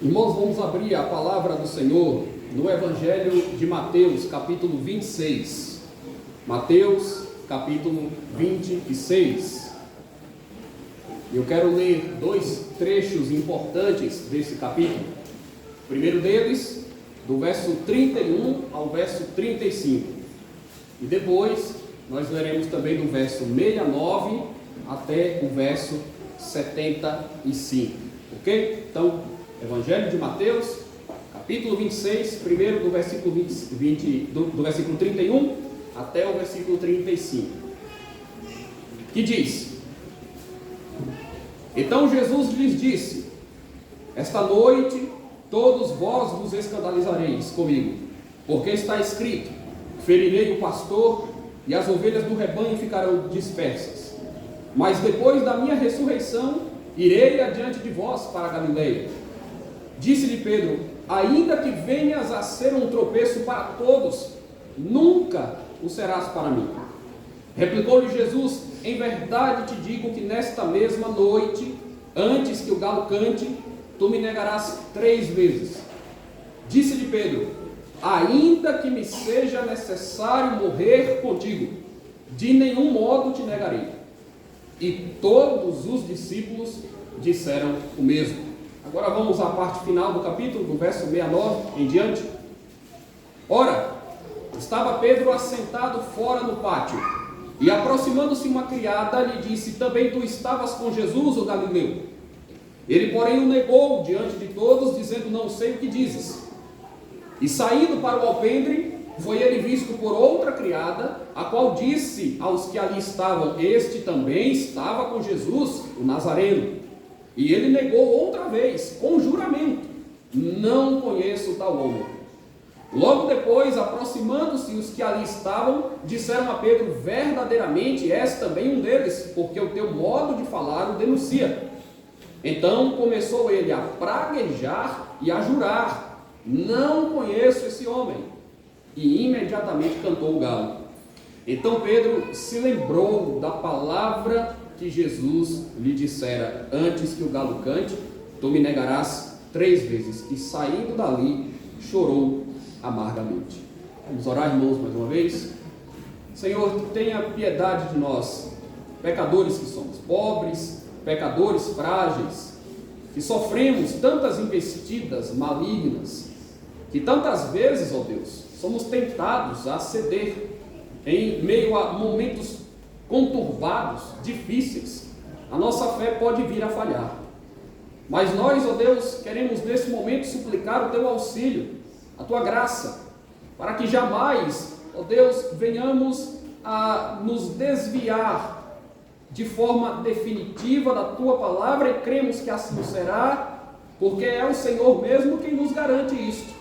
Irmãos, vamos abrir a palavra do Senhor no Evangelho de Mateus, capítulo 26. Mateus, capítulo 26. Eu quero ler dois trechos importantes desse capítulo. O primeiro deles, do verso 31 ao verso 35. E depois, nós leremos também do verso 69 até o verso 75. Ok? Então, Evangelho de Mateus, capítulo 26, primeiro do versículo, do versículo 31 até o versículo 35, que diz: Então Jesus lhes disse: Esta noite todos vós vos escandalizareis comigo, porque está escrito: Ferirei o pastor e as ovelhas do rebanho ficarão dispersas. Mas depois da minha ressurreição irei adiante de vós para a Galileia. Disse-lhe Pedro: Ainda que venhas a ser um tropeço para todos, nunca o serás para mim. Replicou-lhe Jesus: Em verdade te digo que nesta mesma noite, antes que o galo cante, tu me negarás 3 vezes. Disse-lhe Pedro: Ainda que me seja necessário morrer contigo, de nenhum modo te negarei. E todos os discípulos disseram o mesmo. Agora vamos à parte final do capítulo, do verso 69 em diante. Ora, estava Pedro assentado fora no pátio, e aproximando-se uma criada, lhe disse: Também tu estavas com Jesus, o Galileu? Ele, porém, o negou diante de todos, dizendo: Não sei o que dizes. E saindo para o alpendre, foi ele visto por outra criada, a qual disse aos que ali estavam: Este também estava com Jesus, o Nazareno. E ele negou outra vez, com juramento: Não conheço tal homem. Logo depois, aproximando-se os que ali estavam, disseram a Pedro: Verdadeiramente és também um deles, porque o teu modo de falar o denuncia. Então começou ele a praguejar e a jurar: Não conheço esse homem. E imediatamente cantou o galo. Então Pedro se lembrou da palavra que Jesus lhe dissera: Antes que o galo cante, tu me negarás 3 vezes. E saindo dali, chorou amargamente. Vamos orar, irmãos, mais uma vez. Senhor, tenha piedade de nós, pecadores que somos, pobres, pecadores frágeis, que sofremos tantas investidas malignas, que tantas vezes, ó Deus, somos tentados a ceder em meio a momentos conturbados, difíceis. A nossa fé pode vir a falhar, mas nós, ó Deus, queremos nesse momento suplicar o teu auxílio, a tua graça, para que jamais, ó Deus, venhamos a nos desviar de forma definitiva da tua palavra, e cremos que assim será, porque é o Senhor mesmo quem nos garante isto.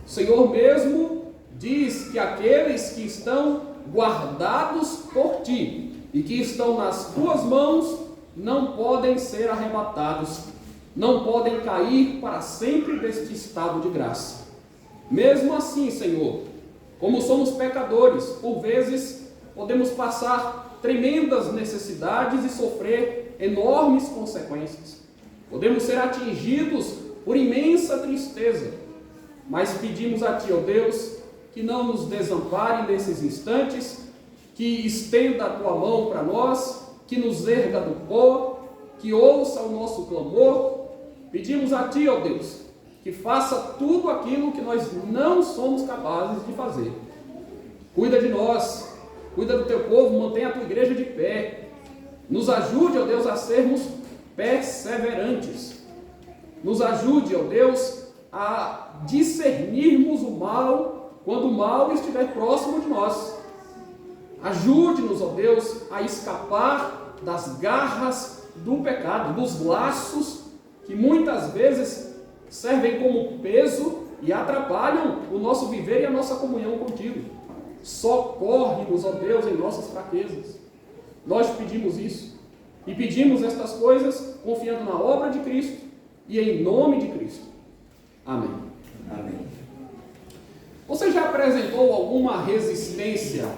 O Senhor mesmo diz que aqueles que estão guardados por ti e que estão nas tuas mãos não podem ser arrebatados, não podem cair para sempre deste estado de graça. Mesmo assim, Senhor, como somos pecadores, por vezes podemos passar tremendas necessidades e sofrer enormes consequências. Podemos ser atingidos por imensa tristeza, mas pedimos a ti, ó Deus, que não nos desampare nesses instantes, que estenda a tua mão para nós, que nos erga do pó, que ouça o nosso clamor. Pedimos a ti, ó Deus, que faça tudo aquilo que nós não somos capazes de fazer. Cuida de nós, cuida do teu povo, mantenha a tua igreja de pé. Nos ajude, ó Deus, a sermos perseverantes. Nos ajude, ó Deus, a discernirmos o mal quando o mal estiver próximo de nós. Ajude-nos, ó Deus, a escapar das garras do pecado, dos laços que muitas vezes servem como peso e atrapalham o nosso viver e a nossa comunhão contigo. Socorre-nos, ó Deus, em nossas fraquezas. Nós pedimos isso e pedimos estas coisas confiando na obra de Cristo e em nome de Cristo. Amém. Amém. Você já apresentou alguma resistência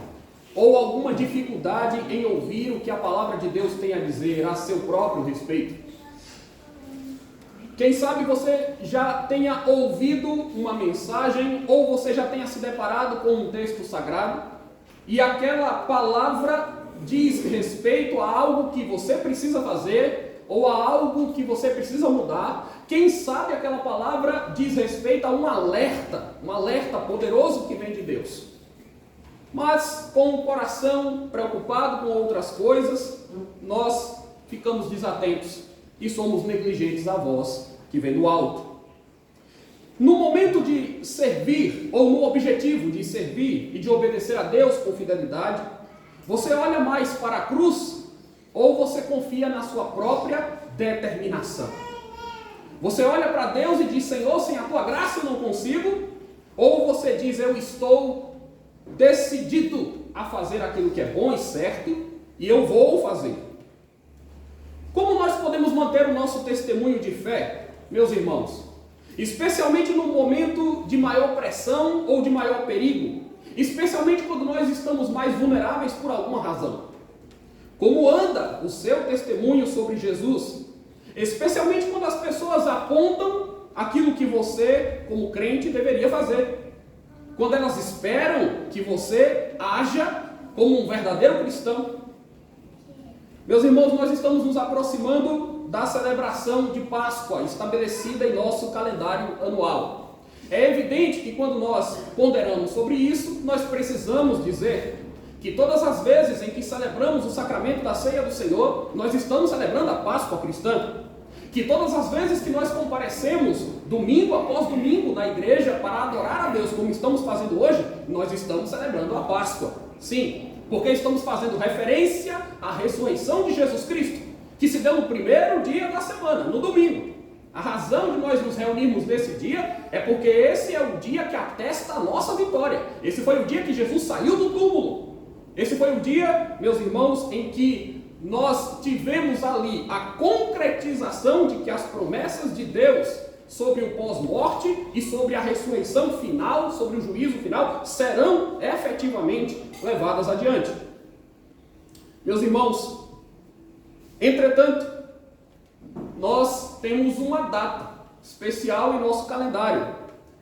ou alguma dificuldade em ouvir o que a palavra de Deus tem a dizer a seu próprio respeito? Quem sabe você já tenha ouvido uma mensagem ou você já tenha se deparado com um texto sagrado e aquela palavra diz respeito a algo que você precisa fazer ou a algo que você precisa mudar. Quem sabe aquela palavra diz respeito a um alerta poderoso que vem de Deus. Mas com o coração preocupado com outras coisas, nós ficamos desatentos e somos negligentes à voz que vem do alto. No momento de servir, ou no objetivo de servir e de obedecer a Deus com fidelidade, você olha mais para a cruz ou você confia na sua própria determinação? Você olha para Deus e diz: Senhor, sem a tua graça eu não consigo? Ou você diz: eu estou decidido a fazer aquilo que é bom e certo e eu vou fazer? Como nós podemos manter o nosso testemunho de fé, meus irmãos? Especialmente no momento de maior pressão ou de maior perigo, especialmente quando nós estamos mais vulneráveis por alguma razão. Como anda o seu testemunho sobre Jesus? Especialmente quando as pessoas apontam aquilo que você, como crente, deveria fazer. Quando elas esperam que você haja como um verdadeiro cristão. Meus irmãos, nós estamos nos aproximando da celebração de Páscoa, estabelecida em nosso calendário anual. É evidente que quando nós ponderamos sobre isso, nós precisamos dizer que todas as vezes em que celebramos o sacramento da ceia do Senhor, nós estamos celebrando a Páscoa cristã. Que todas as vezes que nós comparecemos, domingo após domingo, na igreja para adorar a Deus, como estamos fazendo hoje, nós estamos celebrando a Páscoa. Sim, porque estamos fazendo referência à ressurreição de Jesus Cristo, que se deu no primeiro dia da semana, no domingo. A razão de nós nos reunirmos nesse dia é porque esse é o dia que atesta a nossa vitória. Esse foi o dia que Jesus saiu do túmulo. Esse foi o dia, meus irmãos, em que nós tivemos ali a concretização de que as promessas de Deus sobre o pós-morte e sobre a ressurreição final, sobre o juízo final, serão efetivamente levadas adiante. Meus irmãos, entretanto, nós temos uma data especial em nosso calendário,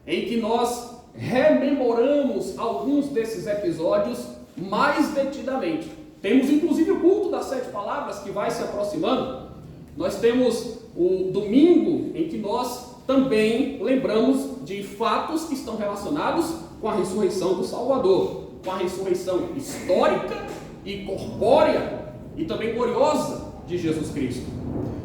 em que nós rememoramos alguns desses episódios mais detidamente. Temos inclusive o culto das 7 palavras que vai se aproximando. Nós temos o domingo em que nós também lembramos de fatos que estão relacionados com a ressurreição do Salvador, com a ressurreição histórica e corpórea e também gloriosa de Jesus Cristo.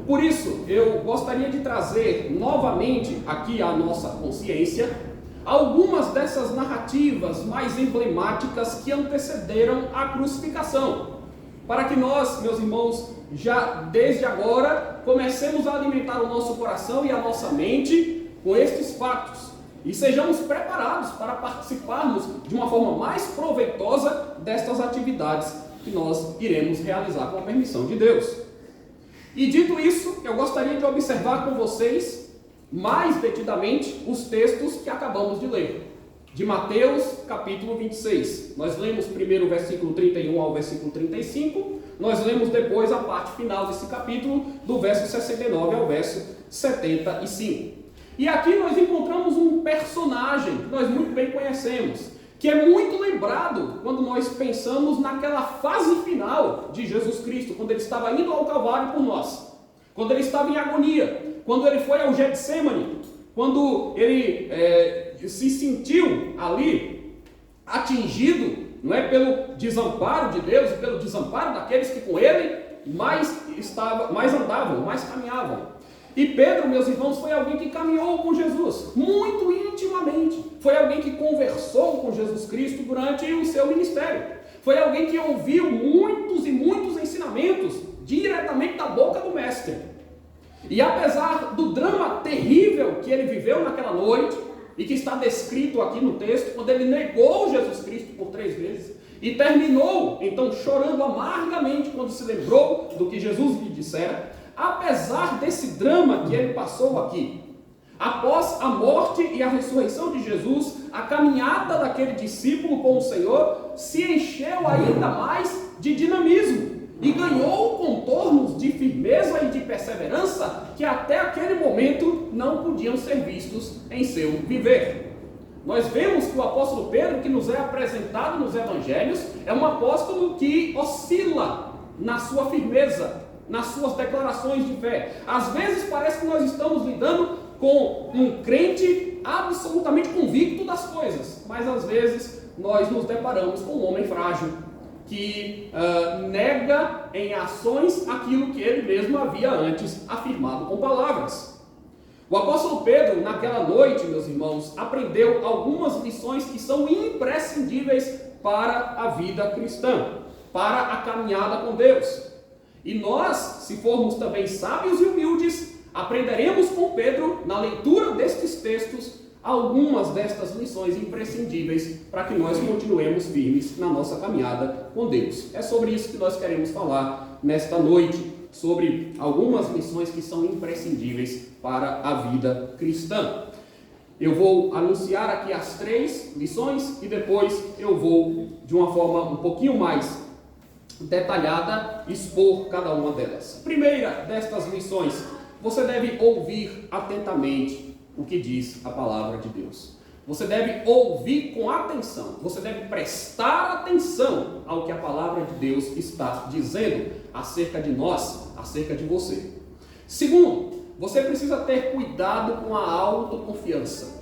Por isso, eu gostaria de trazer novamente aqui à nossa consciência algumas dessas narrativas mais emblemáticas que antecederam a crucificação, para que nós, meus irmãos, já desde agora comecemos a alimentar o nosso coração e a nossa mente com estes fatos e sejamos preparados para participarmos de uma forma mais proveitosa destas atividades que nós iremos realizar com a permissão de Deus. E dito isso, eu gostaria de observar com vocês mais detidamente os textos que acabamos de ler, de Mateus capítulo 26. Nós lemos primeiro o versículo 31 ao versículo 35, nós lemos depois a parte final desse capítulo, do verso 69 ao verso 75. E aqui nós encontramos um personagem que nós muito bem conhecemos, que é muito lembrado quando nós pensamos naquela fase final de Jesus Cristo, quando ele estava indo ao Calvário por nós, quando ele estava em agonia, quando ele foi ao Getsêmani, quando ele se sentiu ali atingido, não é, pelo desamparo de Deus e pelo desamparo daqueles que com ele mais andavam, mais caminhavam. E Pedro, meus irmãos, foi alguém que caminhou com Jesus muito intimamente. Foi alguém que conversou com Jesus Cristo durante o seu ministério. Foi alguém que ouviu muitos e muitos ensinamentos diretamente da boca do Mestre. E apesar do drama terrível que ele viveu naquela noite, e que está descrito aqui no texto, quando ele negou Jesus Cristo por 3 vezes, e terminou, então, chorando amargamente quando se lembrou do que Jesus lhe dissera, apesar desse drama que ele passou aqui, após a morte e a ressurreição de Jesus, a caminhada daquele discípulo com o Senhor se encheu ainda mais de dinamismo e ganhou contornos de firmeza e de perseverança que até aquele momento não podiam ser vistos em seu viver. Nós vemos que o apóstolo Pedro, que nos é apresentado nos evangelhos, é um apóstolo que oscila na sua firmeza, nas suas declarações de fé. Às vezes parece que nós estamos lidando com um crente absolutamente convicto das coisas, mas às vezes nós nos deparamos com um homem frágil, que nega em ações aquilo que ele mesmo havia antes afirmado com palavras. O apóstolo Pedro, naquela noite, meus irmãos, aprendeu algumas lições que são imprescindíveis para a vida cristã, para a caminhada com Deus. E nós, se formos também sábios e humildes, aprenderemos com Pedro, na leitura destes textos, algumas destas lições imprescindíveis para que nós continuemos firmes na nossa caminhada com Deus. É sobre isso que nós queremos falar nesta noite, sobre algumas lições que são imprescindíveis para a vida cristã. Eu vou anunciar aqui as 3 lições e depois eu vou, de uma forma um pouquinho mais detalhada, expor cada uma delas. Primeira destas lições: você deve ouvir atentamente o que diz a palavra de Deus. Você deve ouvir com atenção, você deve prestar atenção ao que a palavra de Deus está dizendo acerca de nós, acerca de você. Segundo, você precisa ter cuidado com a autoconfiança,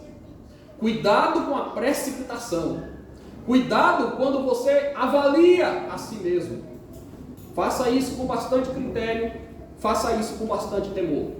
cuidado com a precipitação, cuidado quando você avalia a si mesmo. Faça isso com bastante critério, faça isso com bastante temor.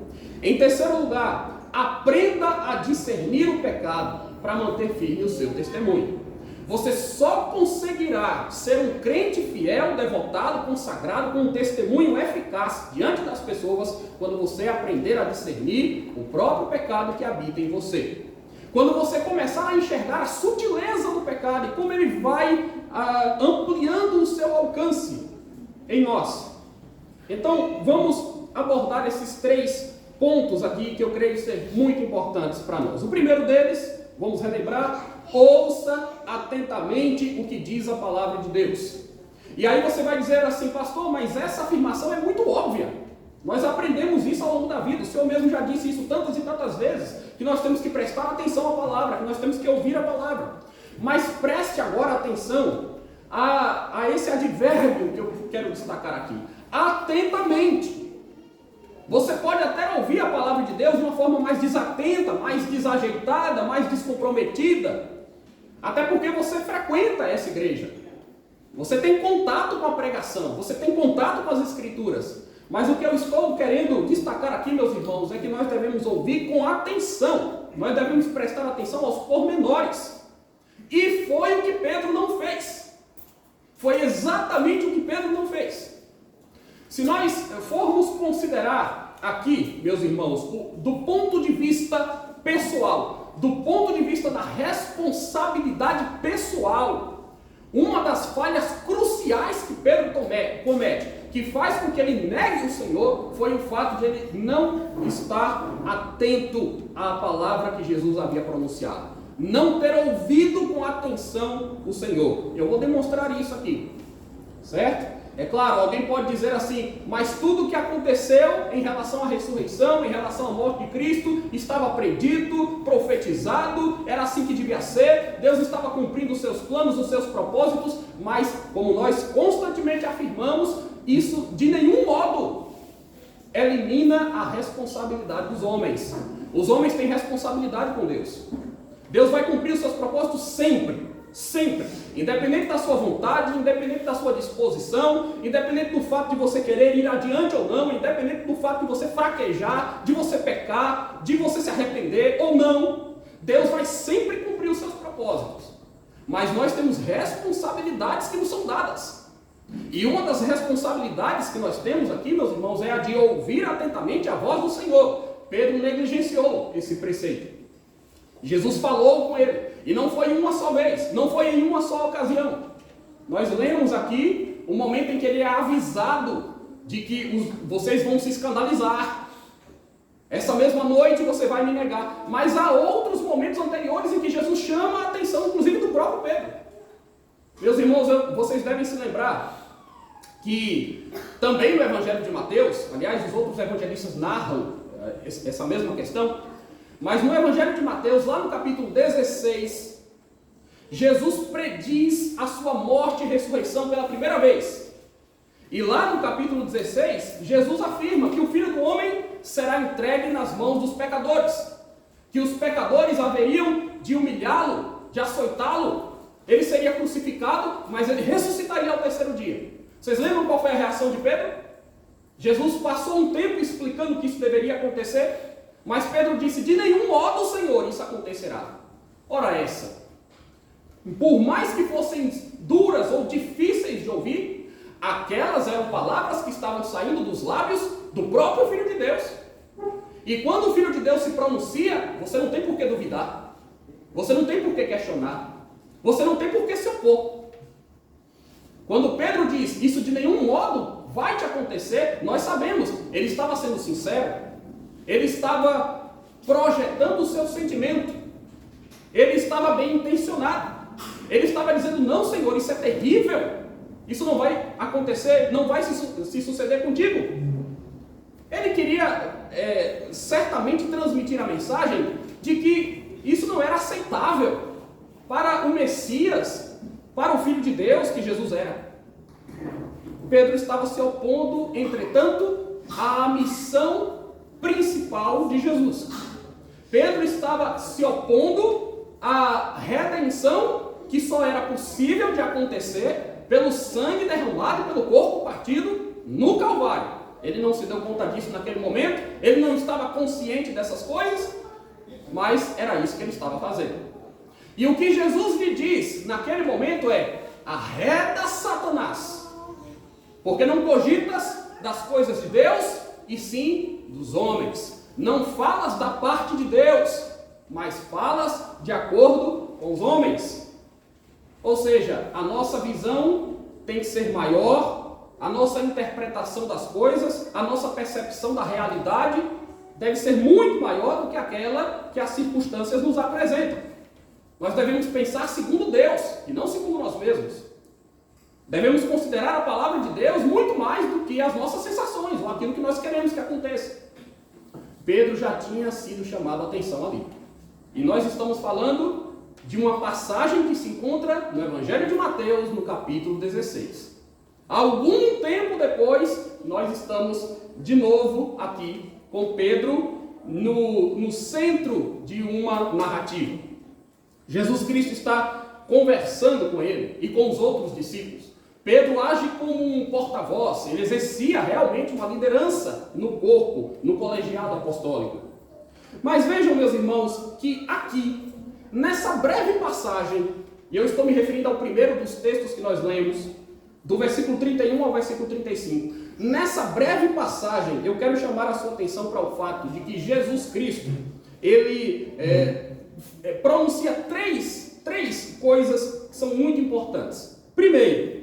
Em terceiro lugar, aprenda a discernir o pecado para manter firme o seu testemunho. Você só conseguirá ser um crente fiel, devotado, consagrado, com um testemunho eficaz diante das pessoas quando você aprender a discernir o próprio pecado que habita em você. Quando você começar a enxergar a sutileza do pecado e como ele vai ampliando o seu alcance em nós. Então, vamos abordar esses 3 pontos aqui que eu creio ser muito importantes para nós. O primeiro deles, vamos relembrar: ouça atentamente o que diz a palavra de Deus. E aí você vai dizer assim: pastor, mas essa afirmação é muito óbvia. Nós aprendemos isso ao longo da vida. O Senhor mesmo já disse isso tantas e tantas vezes, que nós temos que prestar atenção à palavra, que nós temos que ouvir a palavra. Mas preste agora atenção a esse advérbio que eu quero destacar aqui: atentamente. Você pode até ouvir a palavra de Deus de uma forma mais desatenta, mais desajeitada, mais descomprometida, até porque você frequenta essa igreja, você tem contato com a pregação, você tem contato com as escrituras. Mas o que eu estou querendo destacar aqui, meus irmãos, é que nós devemos ouvir com atenção, nós devemos prestar atenção aos pormenores. E foi o que Pedro não fez. Foi exatamente o que Pedro não fez. Se nós formos considerar aqui, meus irmãos, do ponto de vista pessoal, do ponto de vista da responsabilidade pessoal, uma das falhas cruciais que Pedro comete, que faz com que ele negue o Senhor, foi o fato de ele não estar atento à palavra que Jesus havia pronunciado, não ter ouvido com atenção o Senhor. Eu vou demonstrar isso aqui, certo? É claro, alguém pode dizer assim: mas tudo o que aconteceu em relação à ressurreição, em relação à morte de Cristo, estava predito, profetizado, era assim que devia ser, Deus estava cumprindo os seus planos, os seus propósitos. Mas, como nós constantemente afirmamos, isso de nenhum modo elimina a responsabilidade dos homens. Os homens têm responsabilidade com Deus. Deus vai cumprir os seus propósitos sempre. Sempre, independente da sua vontade, independente da sua disposição, independente do fato de você querer ir adiante ou não, independente do fato de você fraquejar, de você pecar, de você se arrepender ou não, Deus vai sempre cumprir os seus propósitos. Mas nós temos responsabilidades que nos são dadas. E uma das responsabilidades que nós temos aqui, meus irmãos, é a de ouvir atentamente a voz do Senhor. Pedro negligenciou esse preceito. Jesus falou com ele, e não foi uma só vez, não foi em uma só ocasião. Nós lemos aqui o momento em que ele é avisado de que vocês vão se escandalizar. Essa mesma noite você vai me negar. Mas há outros momentos anteriores em que Jesus chama a atenção, inclusive do próprio Pedro. Meus irmãos, vocês devem se lembrar que também no Evangelho de Mateus, aliás, os outros evangelistas narram essa mesma questão, Mas no Evangelho de Mateus, lá no capítulo 16, Jesus prediz a sua morte e ressurreição pela primeira vez. E lá no capítulo 16, Jesus afirma que o Filho do Homem será entregue nas mãos dos pecadores, que os pecadores haveriam de humilhá-lo, de açoitá-lo, ele seria crucificado, mas ele ressuscitaria ao terceiro dia. Vocês lembram qual foi a reação de Pedro? Jesus passou um tempo explicando que isso deveria acontecer, mas Pedro disse: de nenhum modo, Senhor, isso acontecerá. Ora essa, por mais que fossem duras ou difíceis de ouvir, aquelas eram palavras que estavam saindo dos lábios do próprio Filho de Deus. E quando o Filho de Deus se pronuncia, você não tem por que duvidar, você não tem por que questionar, você não tem por que se opor. Quando Pedro diz, isso de nenhum modo vai te acontecer, nós sabemos, ele estava sendo sincero, ele estava projetando o seu sentimento, ele estava bem intencionado, ele estava dizendo: não, Senhor, isso é terrível, isso não vai acontecer, não vai se suceder contigo. Ele queria certamente transmitir a mensagem de que isso não era aceitável para o Messias, para o Filho de Deus que Jesus era. Pedro estava se opondo, entretanto, à missão principal de Jesus. Pedro estava se opondo à redenção que só era possível de acontecer pelo sangue derramado e pelo corpo partido no Calvário. Ele não se deu conta disso naquele momento, ele não estava consciente dessas coisas, mas era isso que ele estava fazendo. E o que Jesus lhe diz naquele momento é: arreda Satanás, porque não cogitas das coisas de Deus, e sim dos homens. Não falas da parte de Deus, mas falas de acordo com os homens. Ou seja, a nossa visão tem que ser maior, a nossa interpretação das coisas, a nossa percepção da realidade deve ser muito maior do que aquela que as circunstâncias nos apresentam. Nós devemos pensar segundo Deus e não segundo nós mesmos. Devemos considerar a palavra de Deus muito mais do que as nossas sensações, ou aquilo que nós queremos que aconteça. Pedro já tinha sido chamado a atenção ali. E nós estamos falando de uma passagem que se encontra no Evangelho de Mateus, no capítulo 16. Algum tempo depois, nós estamos de novo aqui com Pedro no centro de uma narrativa. Jesus Cristo está conversando com ele e com os outros discípulos. Pedro age como um porta-voz, ele exercia realmente uma liderança no corpo, no colegiado apostólico. Mas vejam, meus irmãos, que aqui, nessa breve passagem, e eu estou me referindo ao primeiro dos textos que nós lemos, do versículo 31 ao versículo 35, nessa breve passagem, eu quero chamar a sua atenção para o fato de que Jesus Cristo, ele pronuncia três coisas que são muito importantes. Primeiro,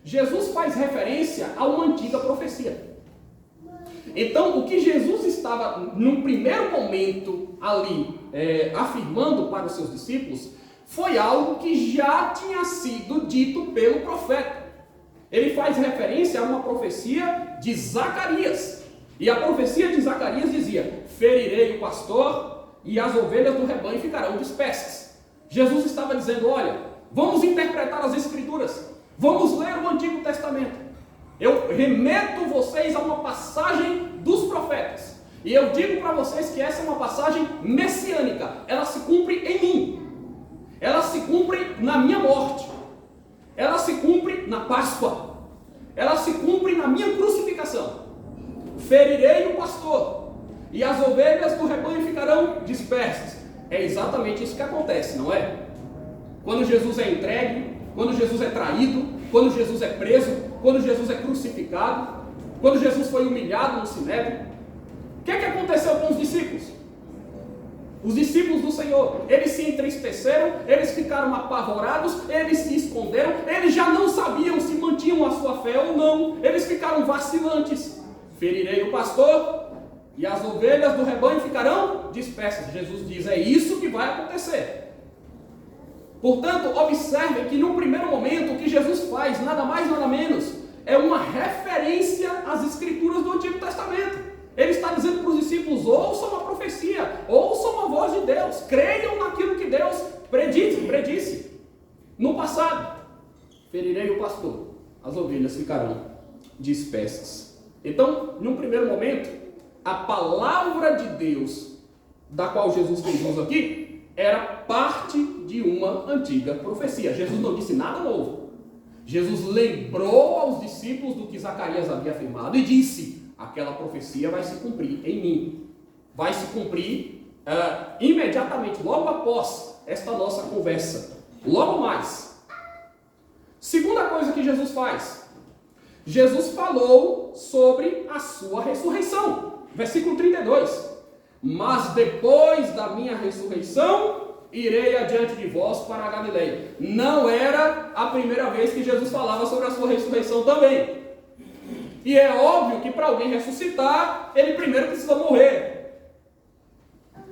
Jesus faz referência a uma antiga profecia. Então, o que Jesus estava, num primeiro momento ali, afirmando para os seus discípulos, foi algo que já tinha sido dito pelo profeta. Ele faz referência a uma profecia de Zacarias. E a profecia de Zacarias dizia: ferirei o pastor e as ovelhas do rebanho ficarão dispersas. Jesus estava dizendo: olha, vamos interpretar as Escrituras, vamos ler o Antigo Testamento. Eu remeto vocês a uma passagem dos profetas. E eu digo para vocês que essa é uma passagem messiânica. Ela se cumpre em mim. Ela se cumpre na minha morte. Ela se cumpre na Páscoa. Ela se cumpre na minha crucificação. Ferirei o pastor e as ovelhas do rebanho ficarão dispersas. É exatamente isso que acontece, não é? Quando Jesus é entregue, quando Jesus é traído, quando Jesus é preso, quando Jesus é crucificado, quando Jesus foi humilhado no Sinédrio, o que aconteceu com os discípulos? Os discípulos do Senhor, eles se entristeceram, eles ficaram apavorados, eles se esconderam, eles já não sabiam se mantinham a sua fé ou não, eles ficaram vacilantes. Ferirei o pastor e as ovelhas do rebanho ficarão dispersas. Jesus diz: é isso que vai acontecer. Portanto, observem que no primeiro momento o que Jesus faz, nada mais nada menos, é uma referência às Escrituras do Antigo Testamento. Ele está dizendo para os discípulos: ouçam a profecia, ouçam a voz de Deus, creiam naquilo que Deus predisse. No passado, ferirei o pastor, as ovelhas ficarão dispersas. Então, num primeiro momento, a palavra de Deus, da qual Jesus fez uso aqui, era parte de uma antiga profecia. Jesus não disse nada novo. Jesus lembrou aos discípulos do que Zacarias havia afirmado e disse: aquela profecia vai se cumprir em mim. Vai se cumprir imediatamente, logo após esta nossa conversa. Logo mais. Segunda coisa que Jesus faz. Jesus falou sobre a sua ressurreição. Versículo 32. Mas depois da minha ressurreição, irei adiante de vós para a Galileia. Não era a primeira vez que Jesus falava sobre a sua ressurreição também. E é óbvio que para alguém ressuscitar, ele primeiro precisa morrer.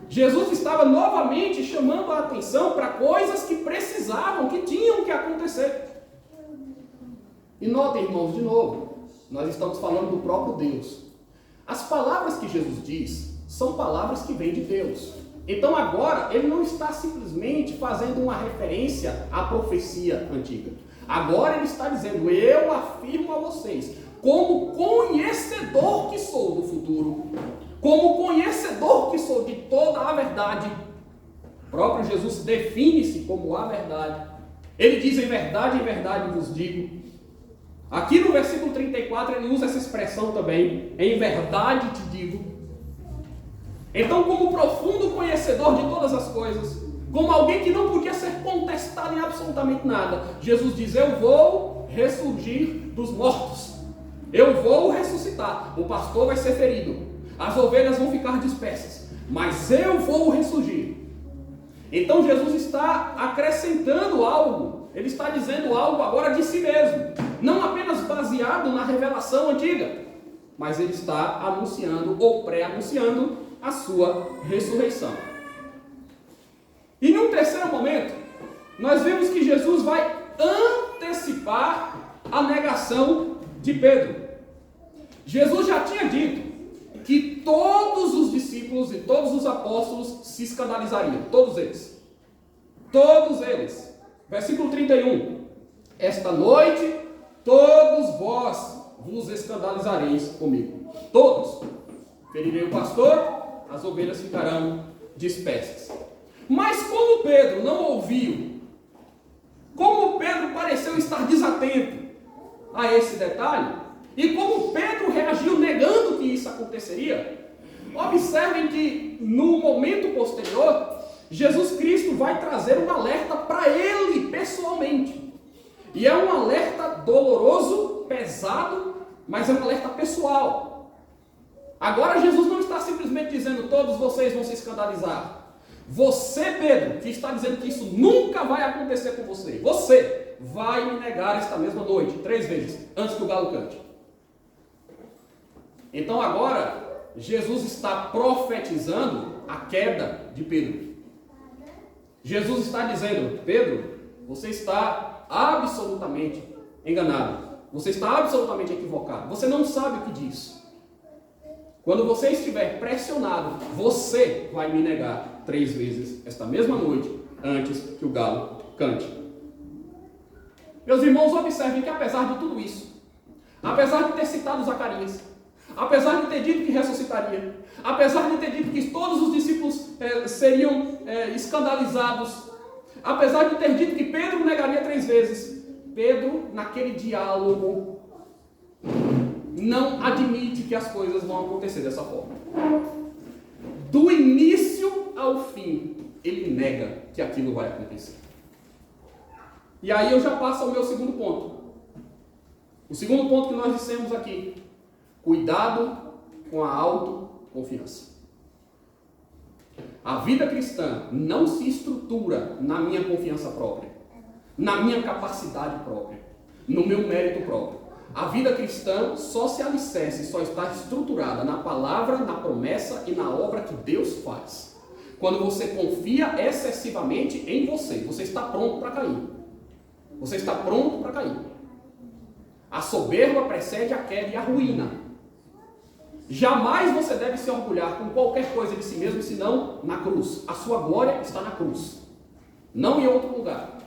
Jesus estava novamente chamando a atenção para coisas que precisavam, que tinham que acontecer. E notem, irmãos, de novo, nós estamos falando do próprio Deus. As palavras que Jesus diz são palavras que vêm de Deus. Então agora ele não está simplesmente fazendo uma referência à profecia antiga. Agora ele está dizendo: eu afirmo a vocês, como conhecedor que sou do futuro, como conhecedor que sou de toda a verdade. O próprio Jesus define-se como a verdade. Ele diz: em verdade vos digo. Aqui no versículo 34 ele usa essa expressão também: em verdade te digo. Então, como profundo conhecedor de todas as coisas, como alguém que não podia ser contestado em absolutamente nada, Jesus diz: eu vou ressurgir dos mortos. Eu vou ressuscitar. O pastor vai ser ferido. As ovelhas vão ficar dispersas. Mas eu vou ressurgir. Então Jesus está acrescentando algo. Ele está dizendo algo agora de si mesmo. Não apenas baseado na revelação antiga. Mas ele está anunciando ou pré-anunciando a sua ressurreição. E num terceiro momento, nós vemos que Jesus vai antecipar a negação de Pedro. Jesus já tinha dito que todos os discípulos e todos os apóstolos se escandalizariam. Todos eles. Todos eles. Versículo 31. Esta noite todos vós vos escandalizareis comigo. Todos. Ferirei o pastor, as ovelhas ficarão dispersas. Mas como Pedro não ouviu, como Pedro pareceu estar desatento a esse detalhe, e como Pedro reagiu negando que isso aconteceria, observem que no momento posterior, Jesus Cristo vai trazer um alerta para ele pessoalmente. E é um alerta doloroso, pesado, mas é um alerta pessoal. Agora Jesus não está simplesmente dizendo: todos vocês vão se escandalizar. Você, Pedro, que está dizendo que isso nunca vai acontecer com você, você vai me negar esta mesma noite, 3 vezes, antes que o galo cante. Então agora, Jesus está profetizando a queda de Pedro. Jesus está dizendo: Pedro, você está absolutamente enganado. Você está absolutamente equivocado. Você não sabe o que diz. Quando você estiver pressionado, você vai me negar 3 vezes esta mesma noite, antes que o galo cante. Meus irmãos, observem que apesar de tudo isso, apesar de ter citado Zacarias, apesar de ter dito que ressuscitaria, apesar de ter dito que todos os discípulos seriam escandalizados, apesar de ter dito que Pedro negaria 3 vezes, Pedro, naquele diálogo, não admite que as coisas vão acontecer dessa forma. Do início ao fim, ele nega que aquilo vai acontecer. E aí eu já passo ao meu segundo ponto. O segundo ponto que nós dissemos aqui: cuidado com a autoconfiança. A vida cristã não se estrutura na minha confiança própria, na minha capacidade própria, no meu mérito próprio. A vida cristã só se alicerce, só está estruturada na palavra, na promessa e na obra que Deus faz. Quando você confia excessivamente em você, você está pronto para cair. Você está pronto para cair. A soberba precede a queda e a ruína. Jamais você deve se orgulhar com qualquer coisa de si mesmo, senão na cruz. A sua glória está na cruz, não em outro lugar.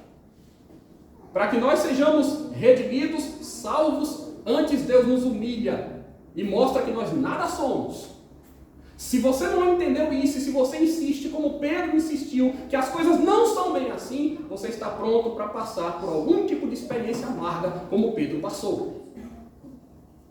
Para que nós sejamos redimidos, salvos, antes Deus nos humilha e mostra que nós nada somos. Se você não entendeu isso, e se você insiste, como Pedro insistiu, que as coisas não são bem assim, você está pronto para passar por algum tipo de experiência amarga, como Pedro passou.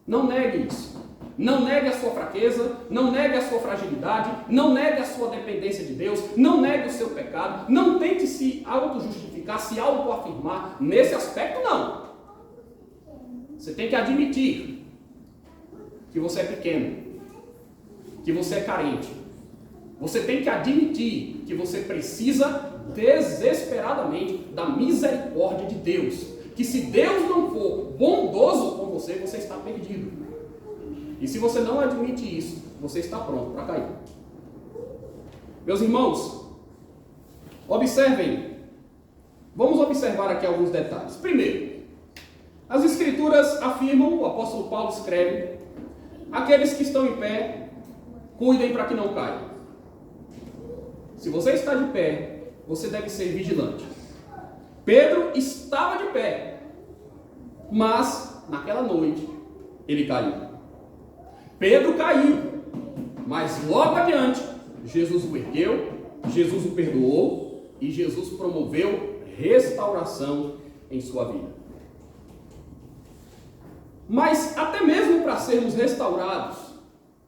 Não negue isso. Não negue a sua fraqueza, não negue a sua fragilidade, não negue a sua dependência de Deus, não negue o seu pecado, não tente se auto-justificar, se auto-afirmar. Nesse aspecto, não. Você tem que admitir que você é pequeno, que você é carente. Você tem que admitir que você precisa desesperadamente da misericórdia de Deus. Que se Deus não for bondoso com você, você está perdido. E se você não admite isso, você está pronto para cair. Meus irmãos, observem. Vamos observar aqui alguns detalhes. Primeiro, as Escrituras afirmam, o apóstolo Paulo escreve, aqueles que estão em pé, cuidem para que não caiam. Se você está de pé, você deve ser vigilante. Pedro estava de pé, mas naquela noite ele caiu. Pedro caiu, mas logo adiante Jesus o ergueu, Jesus o perdoou e Jesus promoveu restauração em sua vida. Mas até mesmo para sermos restaurados,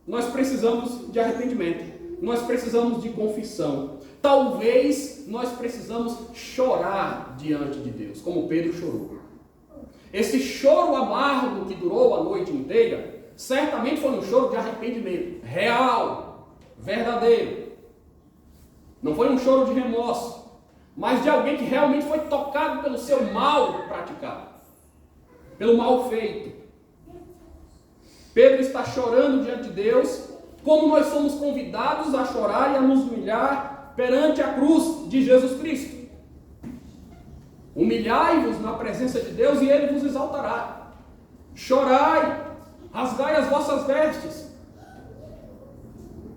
nós precisamos de arrependimento, nós precisamos de confissão. Talvez nós precisamos chorar diante de Deus, como Pedro chorou. Esse choro amargo que durou a noite inteira, certamente foi um choro de arrependimento, real, verdadeiro. Não foi um choro de remorso, mas de alguém que realmente foi tocado pelo seu mal praticado, pelo mal feito. Pedro está chorando diante de Deus, como nós somos convidados a chorar e a nos humilhar perante a cruz de Jesus Cristo. Humilhai-vos na presença de Deus e Ele vos exaltará. Chorai, rasgai as vossas vestes.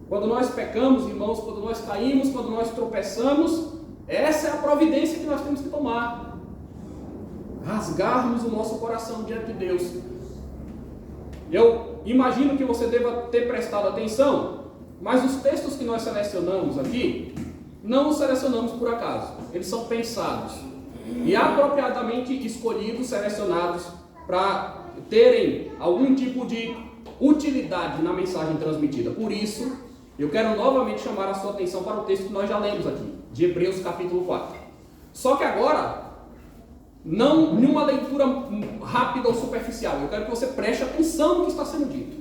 Quando nós pecamos, irmãos, quando nós caímos, quando nós tropeçamos, essa é a providência que nós temos que tomar. Rasgarmos o nosso coração diante de Deus. Eu imagino que você deva ter prestado atenção, mas os textos que nós selecionamos aqui, não os selecionamos por acaso. Eles são pensados e apropriadamente escolhidos, selecionados para terem algum tipo de utilidade na mensagem transmitida. Por isso, eu quero novamente chamar a sua atenção para o texto que nós já lemos aqui, de Hebreus capítulo 4. Só que agora, não em uma leitura rápida ou superficial, eu quero que você preste atenção no que está sendo dito.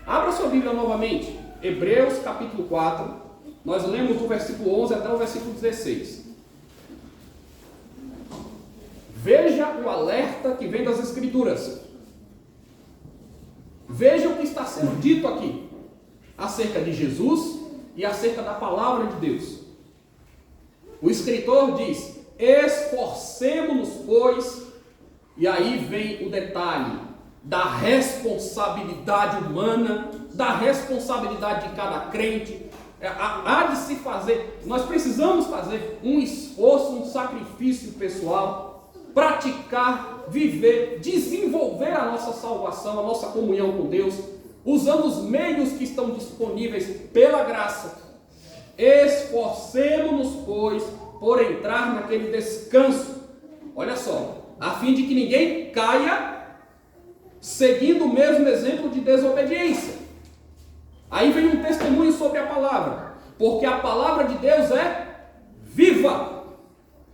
Abra sua Bíblia novamente, Hebreus capítulo 4, nós lemos do versículo 11 até o versículo 16. Veja o alerta que vem das Escrituras. Veja o que está sendo dito aqui acerca de Jesus e acerca da palavra de Deus. O escritor diz: esforcemo-nos, pois, e aí vem o detalhe da responsabilidade humana, da responsabilidade de cada crente. Há de se fazer, nós precisamos fazer um esforço, um sacrifício pessoal, praticar, viver, desenvolver a nossa salvação, a nossa comunhão com Deus, usando os meios que estão disponíveis pela graça. Esforcemo-nos, pois, por entrar naquele descanso. Olha só, a fim de que ninguém caia seguindo o mesmo exemplo de desobediência. Aí vem um testemunho sobre a palavra, porque a palavra de Deus é viva,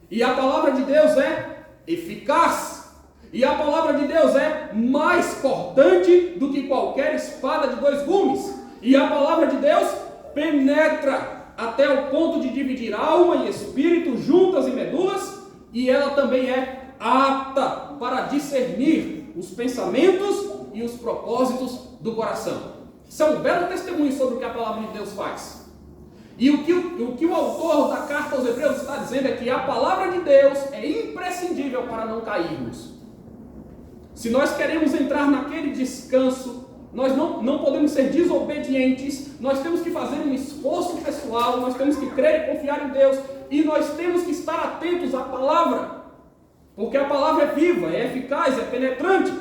e a palavra de Deus é eficaz, e a palavra de Deus é mais cortante do que qualquer espada de 2 gumes, e a palavra de Deus penetra até o ponto de dividir alma e espírito, juntas e medulas, e ela também é apta para discernir os pensamentos e os propósitos do coração. Isso é um belo testemunho sobre o que a palavra de Deus faz. E o que o autor da carta aos Hebreus está dizendo é que a palavra de Deus é imprescindível para não cairmos. Se nós queremos entrar naquele descanso, nós não podemos ser desobedientes, nós temos que fazer um esforço pessoal, nós temos que crer e confiar em Deus, e nós temos que estar atentos à palavra, porque a palavra é viva, é eficaz, é penetrante,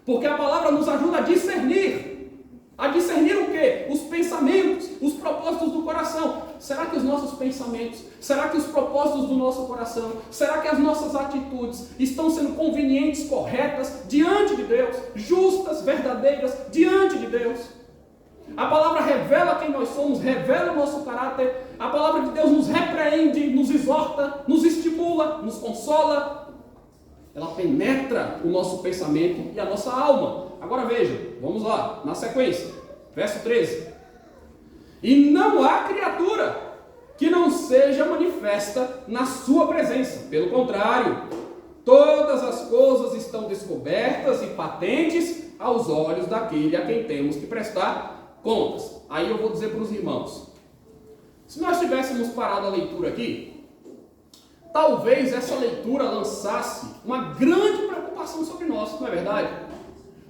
porque a palavra nos ajuda a discernir. A discernir o quê? Os pensamentos, os propósitos do coração. Será que os nossos pensamentos, será que os propósitos do nosso coração, será que as nossas atitudes estão sendo convenientes, corretas, diante de Deus, justas, verdadeiras, diante de Deus? A palavra revela quem nós somos, revela o nosso caráter. A palavra de Deus nos repreende, nos exorta, nos estimula, nos consola. Ela penetra o nosso pensamento e a nossa alma. Agora veja, vamos lá, na sequência, verso 13. E não há criatura que não seja manifesta na sua presença. Pelo contrário, todas as coisas estão descobertas e patentes aos olhos daquele a quem temos que prestar contas. Aí eu vou dizer para os irmãos, se nós tivéssemos parado a leitura aqui, talvez essa leitura lançasse uma grande preocupação sobre nós, não é verdade?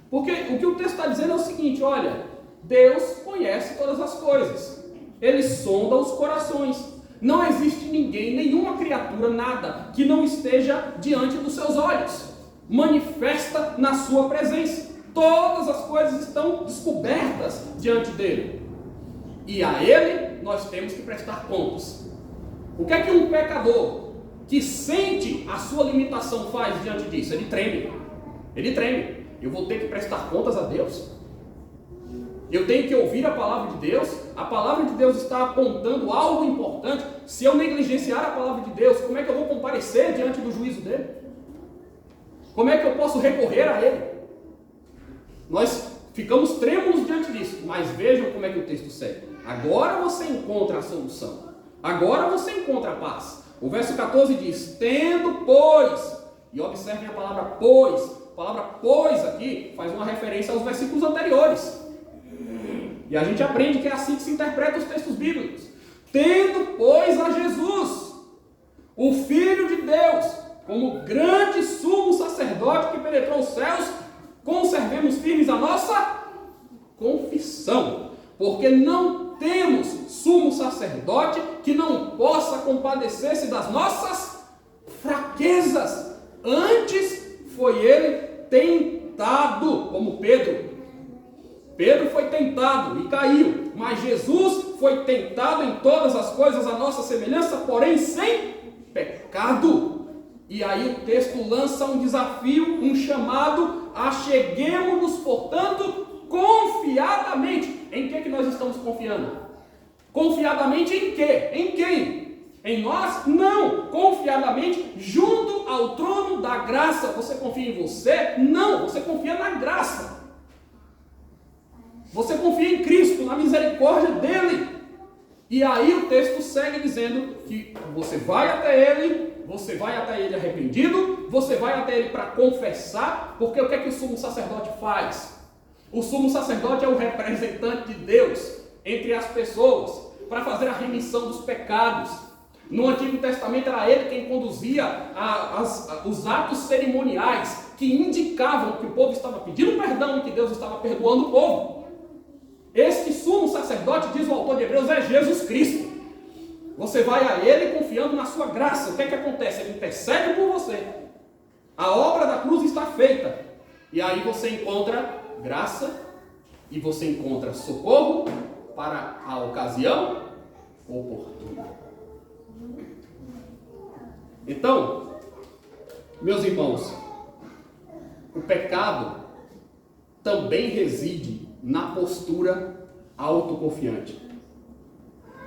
Porque o que o texto está dizendo é o seguinte, olha, Deus conhece todas as coisas, Ele sonda os corações, não existe ninguém, nenhuma criatura, nada, que não esteja diante dos seus olhos, manifesta na sua presença, todas as coisas estão descobertas diante dele, e a Ele nós temos que prestar contas. O que é que um pecador que sente a sua limitação faz diante disso? Ele treme. Eu vou ter que prestar contas a Deus. Eu tenho que ouvir a palavra de Deus. A palavra de Deus está apontando algo importante. Se eu negligenciar a palavra de Deus, como é que eu vou comparecer diante do juízo dele? Como é que eu posso recorrer a ele? Nós ficamos trêmulos diante disso. Mas vejam como é que o texto segue. Agora você encontra a solução. Agora você encontra a paz. O verso 14 diz, tendo pois, e observem a palavra pois. A palavra pois aqui faz uma referência aos versículos anteriores. E a gente aprende que é assim que se interpreta os textos bíblicos. Tendo, pois, a Jesus, o Filho de Deus, como grande sumo sacerdote que penetrou os céus, conservemos firmes a nossa confissão. Porque não temos sumo sacerdote que não possa compadecer-se das nossas fraquezas. Antes foi ele tentado, como Pedro. Pedro foi tentado e caiu, mas Jesus foi tentado em todas as coisas à nossa semelhança, porém sem pecado. E aí o texto lança um desafio, um chamado, acheguemo-nos, portanto, confiadamente. Em que nós estamos confiando? Confiadamente em quê? Em quem? Em nós? Não! Confiadamente junto ao trono da graça. Você confia em você? Não! Você confia na graça. Você confia em Cristo, na misericórdia dele. E aí o texto segue dizendo que você vai até ele arrependido, você vai até ele para confessar, porque o que é que o sumo sacerdote faz? O sumo sacerdote é o representante de Deus entre as pessoas, para fazer a remissão dos pecados. No Antigo Testamento era ele quem conduzia os atos cerimoniais que indicavam que o povo estava pedindo perdão e que Deus estava perdoando o povo. Este sumo sacerdote, diz o autor de Hebreus, é Jesus Cristo. Você vai a ele confiando na sua graça. O que é que acontece? Ele intercede por você. A obra da cruz está feita. E aí você encontra graça e você encontra socorro para a ocasião oportuna. Então, meus irmãos, o pecado também reside na postura autoconfiante.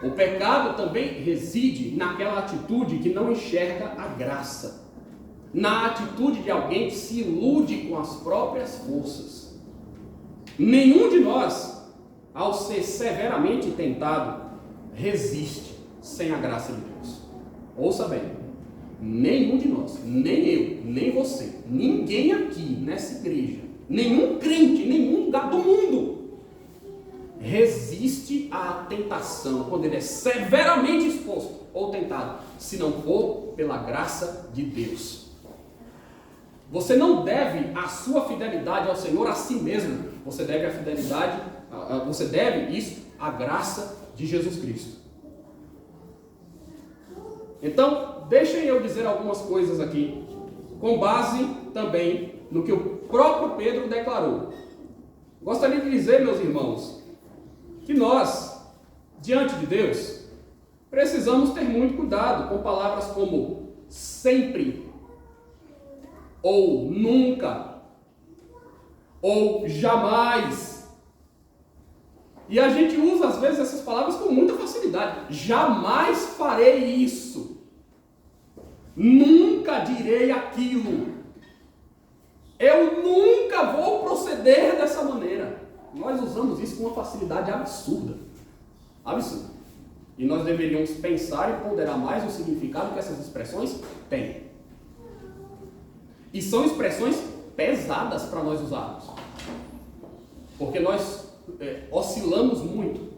O pecado também reside naquela atitude que não enxerga a graça, na atitude de alguém que se ilude com as próprias forças. Nenhum de nós, ao ser severamente tentado, resiste sem a graça de Deus. Ouça bem, nenhum de nós, nem eu, nem você, ninguém aqui nessa igreja, nenhum crente, em nenhum lugar do mundo resiste à tentação quando ele é severamente exposto ou tentado, se não for pela graça de Deus. Você não deve a sua fidelidade ao Senhor a si mesmo, você deve a fidelidade, você deve isso à graça de Jesus Cristo. Então, deixem eu dizer algumas coisas aqui, com base também no que o próprio Pedro declarou. Gostaria de dizer, meus irmãos, que nós, diante de Deus, precisamos ter muito cuidado com palavras como sempre, ou nunca, ou jamais. E a gente usa às vezes essas palavras com muita facilidade. Jamais farei isso. Nunca direi aquilo. Eu nunca vou proceder dessa maneira. Nós usamos isso com uma facilidade absurda. Absurda. E nós deveríamos pensar e ponderar mais o significado que essas expressões têm. E são expressões pesadas para nós usarmos. Porque nós oscilamos muito.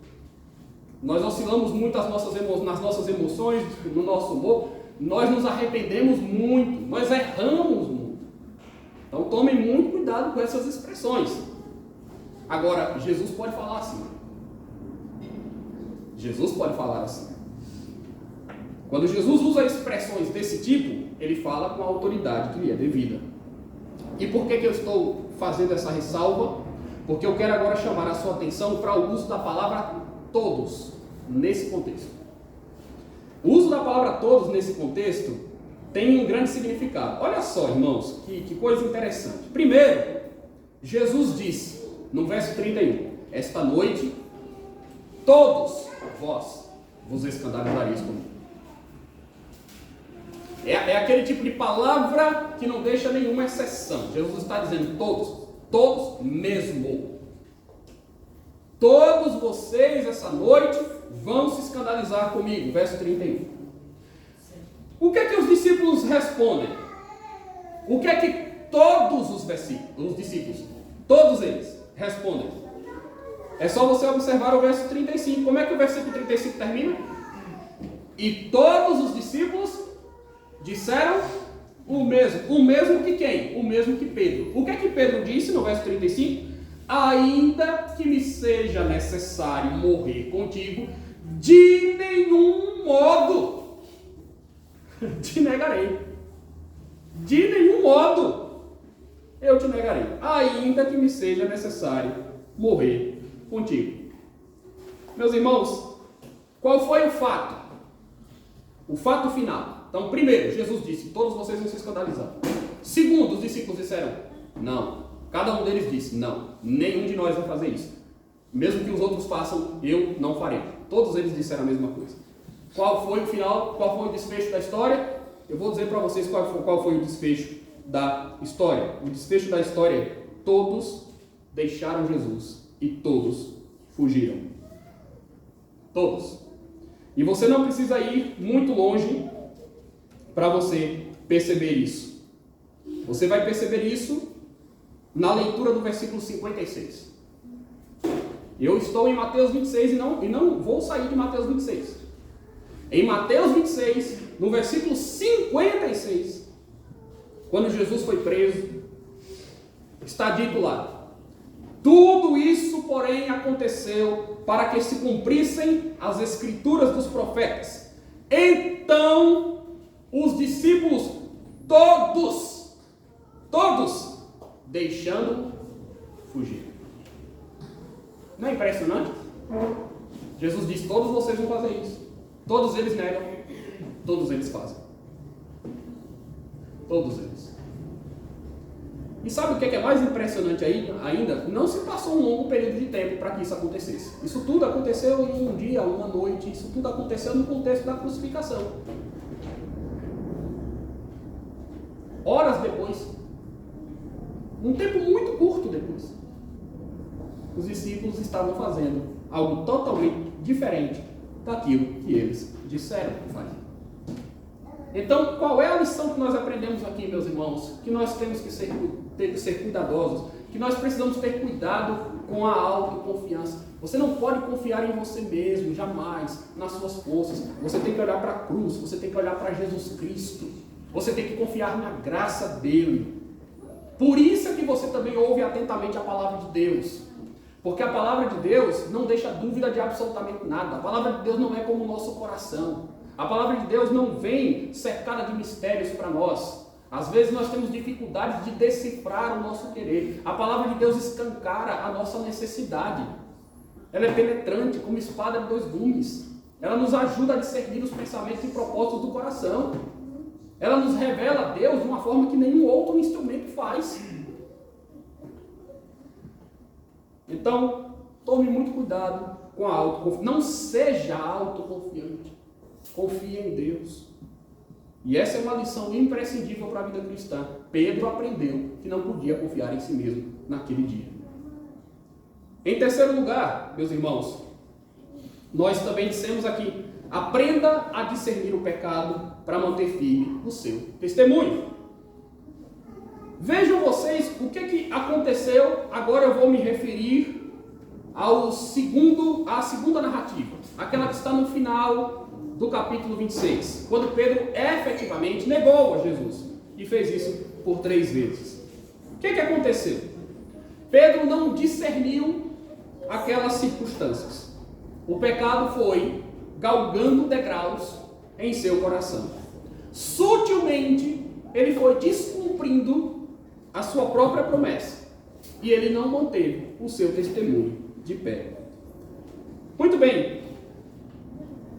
Nós oscilamos muito nas nossas emoções, no nosso humor. Nós nos arrependemos muito. Nós erramos muito. Então tomem muito cuidado com essas expressões. Agora, Jesus pode falar assim. Jesus pode falar assim. Quando Jesus usa expressões desse tipo, ele fala com a autoridade que lhe é devida. E por que eu estou fazendo essa ressalva? Porque eu quero agora chamar a sua atenção para o uso da palavra todos nesse contexto. O uso da palavra todos nesse contexto tem um grande significado. Olha só, irmãos, que coisa interessante. Primeiro, Jesus disse, no verso 31, esta noite, todos vós vos escandalizareis comigo. É aquele tipo de palavra que não deixa nenhuma exceção. Jesus está dizendo todos mesmo. Todos vocês essa noite vão se escandalizar comigo. Verso 31. O que é que os discípulos respondem? O que é que todos os discípulos, todos eles, respondem? É só você observar o verso 35. Como é que o versículo 35 termina? E todos os discípulos disseram o mesmo. O mesmo que quem? O mesmo que Pedro. O que é que Pedro disse no verso 35? Ainda que me seja necessário morrer contigo, de nenhum modo te negarei. De nenhum modo eu te negarei. Ainda que me seja necessário morrer contigo. Meus irmãos, qual foi o fato? O fato final. Então, primeiro, Jesus disse, todos vocês vão se escandalizar. Segundo, os discípulos disseram, não. Cada um deles disse, não, nenhum de nós vai fazer isso. Mesmo que os outros façam, eu não farei. Todos eles disseram a mesma coisa. Qual foi o final? Qual foi o desfecho da história? Eu vou dizer para vocês qual foi o desfecho da história. O desfecho da história é, todos deixaram Jesus e todos fugiram. Todos. E você não precisa ir muito longe para você perceber isso. Você vai perceber isso na leitura do versículo 56. Eu estou em Mateus 26 e não vou sair de Mateus 26. Em Mateus 26, no versículo 56, quando Jesus foi preso, está dito lá: tudo isso, porém, aconteceu para que se cumprissem as escrituras dos profetas. Então, os discípulos, todos, deixando fugir. Não é impressionante? Jesus diz, todos vocês vão fazer isso. Todos eles negam, todos eles fazem. Todos eles. E sabe o que é mais impressionante ainda? Não se passou um longo período de tempo para que isso acontecesse. Isso tudo aconteceu em um dia, uma noite. Isso tudo aconteceu no contexto da crucificação. Horas depois, um tempo muito curto depois, os discípulos estavam fazendo algo totalmente diferente daquilo que eles disseram que faziam. Então, qual é a lição que nós aprendemos aqui, meus irmãos? Que nós temos que ser cuidadosos, que nós precisamos ter cuidado com a autoconfiança. Você não pode confiar em você mesmo, jamais, nas suas forças. Você tem que olhar para a cruz, você tem que olhar para Jesus Cristo. Você tem que confiar na graça dele. Por isso é que você também ouve atentamente a palavra de Deus. Porque a palavra de Deus não deixa dúvida de absolutamente nada. A palavra de Deus não é como o nosso coração. A palavra de Deus não vem cercada de mistérios para nós. Às vezes nós temos dificuldade de decifrar o nosso querer. A palavra de Deus escancara a nossa necessidade. Ela é penetrante, como espada de dois gumes. Ela nos ajuda a discernir os pensamentos e propósitos do coração. Ela nos revela a Deus de uma forma que nenhum outro instrumento faz. Então, tome muito cuidado com a autoconfiança. Não seja autoconfiante. Confie em Deus. E essa é uma lição imprescindível para a vida cristã. Pedro aprendeu que não podia confiar em si mesmo naquele dia. Em terceiro lugar, meus irmãos, nós também dissemos aqui, aprenda a discernir o pecado para manter firme o seu testemunho. Vejam vocês o que aconteceu. Agora eu vou me referir à segunda narrativa, aquela que está no final do capítulo 26, quando Pedro efetivamente negou a Jesus e fez isso por 3 vezes. O que aconteceu? Pedro não discerniu aquelas circunstâncias. O pecado foi galgando degraus em seu coração. Sutilmente, ele foi descumprindo a sua própria promessa. E ele não manteve o seu testemunho de pé. Muito bem.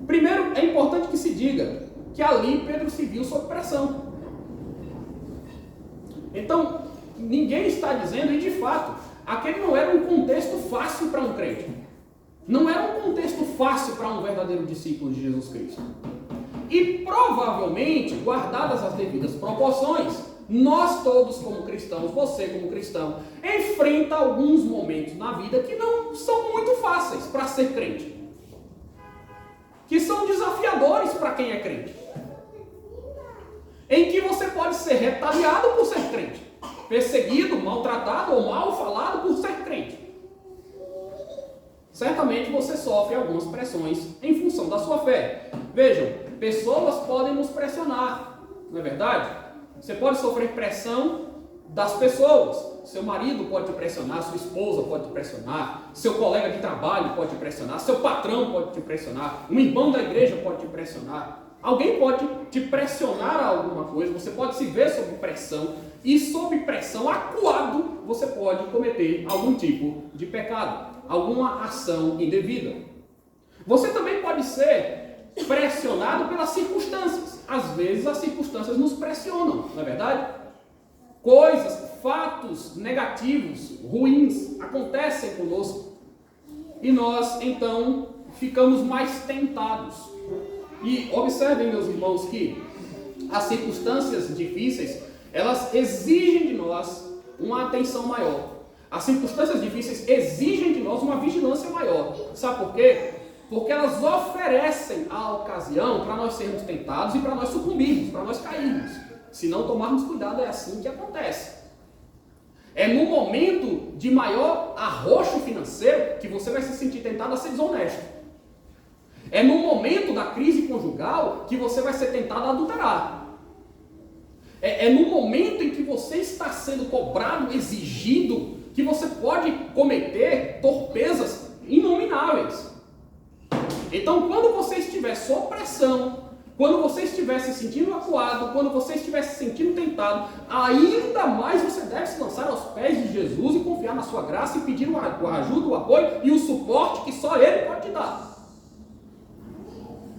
Primeiro, é importante que se diga que ali Pedro se viu sob pressão. Então, ninguém está dizendo, e de fato, aquele não era um contexto fácil para um crente. Não era um contexto fácil para um verdadeiro discípulo de Jesus Cristo. E provavelmente, guardadas as devidas proporções, nós todos como cristãos, você como cristão, enfrenta alguns momentos na vida que não são muito fáceis para ser crente. Que são desafiadores para quem é crente. Em que você pode ser retaliado por ser crente, perseguido, maltratado ou mal falado por ser crente. Certamente você sofre algumas pressões em função da sua fé. Vejam, pessoas podem nos pressionar, não é verdade? Você pode sofrer pressão das pessoas. Seu marido pode te pressionar, sua esposa pode te pressionar, seu colega de trabalho pode te pressionar, seu patrão pode te pressionar, um irmão da igreja pode te pressionar. Alguém pode te pressionar a alguma coisa, você pode se ver sob pressão, e sob pressão, acuado, você pode cometer algum tipo de pecado, alguma ação indevida. Você também pode ser pressionado pelas circunstâncias. Às vezes as circunstâncias nos pressionam, não é verdade? Coisas, fatos negativos, ruins, acontecem conosco. E nós, então, ficamos mais tentados. E observem, meus irmãos, que as circunstâncias difíceis, elas exigem de nós uma atenção maior. As circunstâncias difíceis exigem de nós uma vigilância maior. Sabe por quê? Porque elas oferecem a ocasião para nós sermos tentados e para nós sucumbirmos, para nós cairmos. Se não tomarmos cuidado, é assim que acontece. É no momento de maior arroxo financeiro que você vai se sentir tentado a ser desonesto. É no momento da crise conjugal que você vai ser tentado a adulterar. É no momento em que você está sendo cobrado, exigido, que você pode cometer torpezas inomináveis. Então, quando você estiver sob pressão, quando você estiver se sentindo acuado, quando você estiver se sentindo tentado, ainda mais você deve se lançar aos pés de Jesus e confiar na sua graça e pedir a ajuda, o apoio e o suporte que só Ele pode te dar.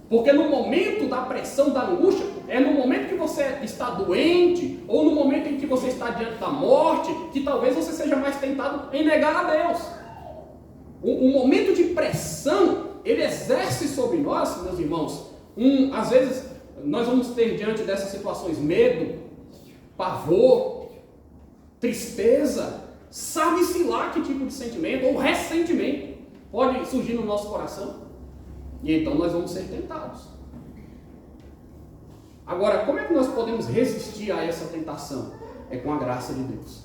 Porque no momento da pressão, da angústia, é no momento que você está doente, ou no momento em que você está diante da morte, que talvez você seja mais tentado em negar a Deus. O momento de pressão, ele exerce sobre nós, meus irmãos, às vezes nós vamos ter diante dessas situações medo, pavor, tristeza, sabe-se lá que tipo de sentimento, ou ressentimento pode surgir no nosso coração. E então nós vamos ser tentados. Agora, como é que nós podemos resistir a essa tentação? É com a graça de Deus.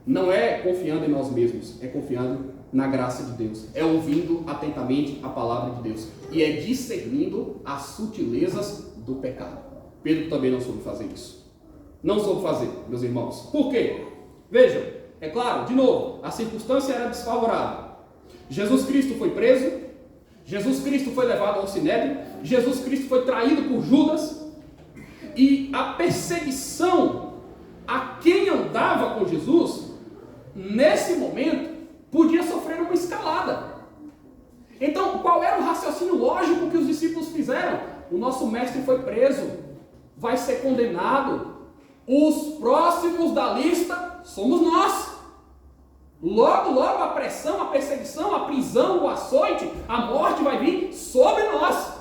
Não é confiando em nós mesmos, é confiando na graça de Deus. É ouvindo atentamente a palavra de Deus. E é discernindo as sutilezas do pecado. Pedro também não soube fazer isso. Não soube fazer, meus irmãos. Por quê? Vejam, é claro, de novo, a circunstância era desfavorável. Jesus Cristo foi preso, Jesus Cristo foi levado ao sinédrio, Jesus Cristo foi traído por Judas, e a perseguição a quem andava com Jesus, nesse momento, podia sofrer uma escalada. Então, qual era o raciocínio lógico que os discípulos fizeram? O nosso mestre foi preso, vai ser condenado, os próximos da lista somos nós. Logo, logo a pressão, a perseguição, a prisão, o açoite, a morte vai vir sobre nós.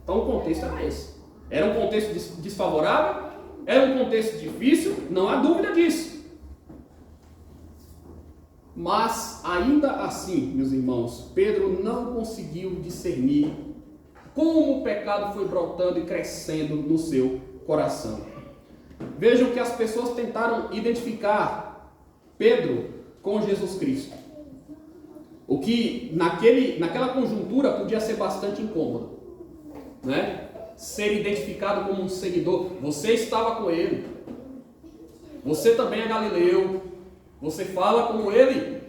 Então o contexto era esse. Era um contexto desfavorável, era um contexto difícil, não há dúvida disso. Mas ainda assim, meus irmãos, Pedro não conseguiu discernir como o pecado foi brotando e crescendo no seu coração. Vejam que as pessoas tentaram identificar Pedro com Jesus Cristo. O que naquela conjuntura podia ser bastante incômodo, né? Ser identificado como um seguidor. Você estava com ele. Você também é galileu. Você fala como ele.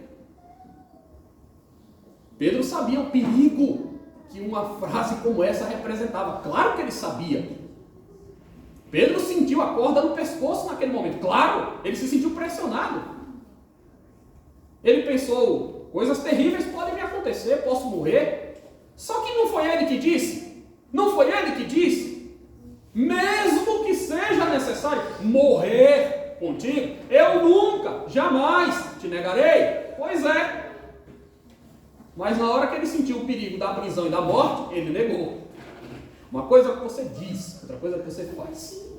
Pedro sabia o perigo que uma frase como essa representava. Claro que ele sabia. Pedro sentiu a corda no pescoço naquele momento. Claro, ele se sentiu pressionado. Ele pensou, coisas terríveis podem me acontecer, posso morrer. Só que não foi ele que disse. Não foi ele que disse. Mesmo que seja necessário morrer contigo, eu nunca, jamais te negarei. Pois é. Mas na hora que ele sentiu o perigo da prisão e da morte, ele negou. Uma coisa é o que você diz, outra coisa é o que você faz.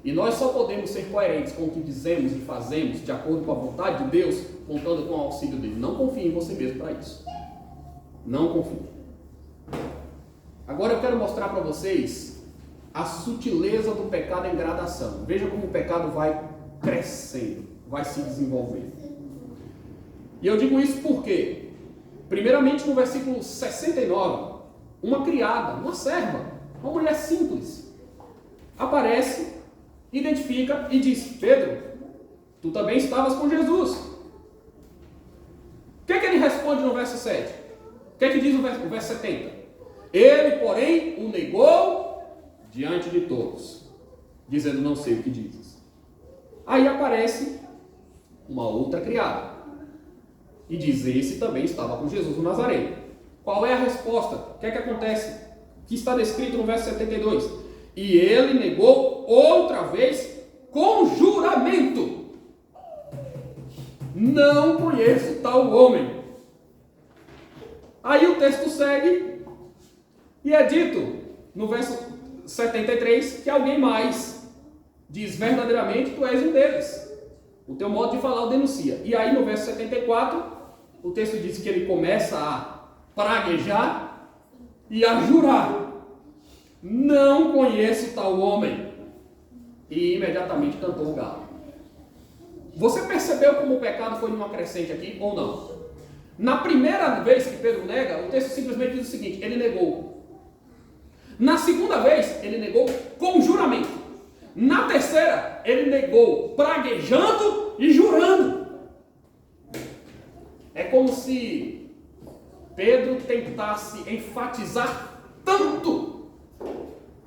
E nós só podemos ser coerentes com o que dizemos e fazemos, de acordo com a vontade de Deus, contando com o auxílio dele. Não confie em você mesmo para isso. Não confie. Agora eu quero mostrar para vocês a sutileza do pecado em gradação. Veja como o pecado vai crescendo, vai se desenvolvendo. E eu digo isso porque, primeiramente no versículo 69, uma criada, uma serva, uma mulher simples, aparece, identifica e diz: Pedro, tu também estavas com Jesus. O que é que ele responde no verso 7? O que é que diz o verso 70? Ele, porém, o negou diante de todos, dizendo: não sei o que dizes. Aí aparece uma outra criada e diz: esse também estava com Jesus o Nazareno. Qual é a resposta? O que é que acontece? Que está descrito no verso 72. E ele negou outra vez com juramento: não conheço tal homem. Aí o texto segue e é dito no verso 73 que alguém mais diz: verdadeiramente tu és um deles. O teu modo de falar o denuncia. E aí no verso 74 o texto diz que ele começa a praguejar e a jurar: não conheço tal homem. E imediatamente cantou o galo. Você percebeu como o pecado foi numa crescente aqui ou não? Na primeira vez que Pedro nega, o texto simplesmente diz o seguinte: ele negou. Na segunda vez, ele negou com juramento. Na terceira, ele negou praguejando e jurando. É como se Pedro tentasse enfatizar tanto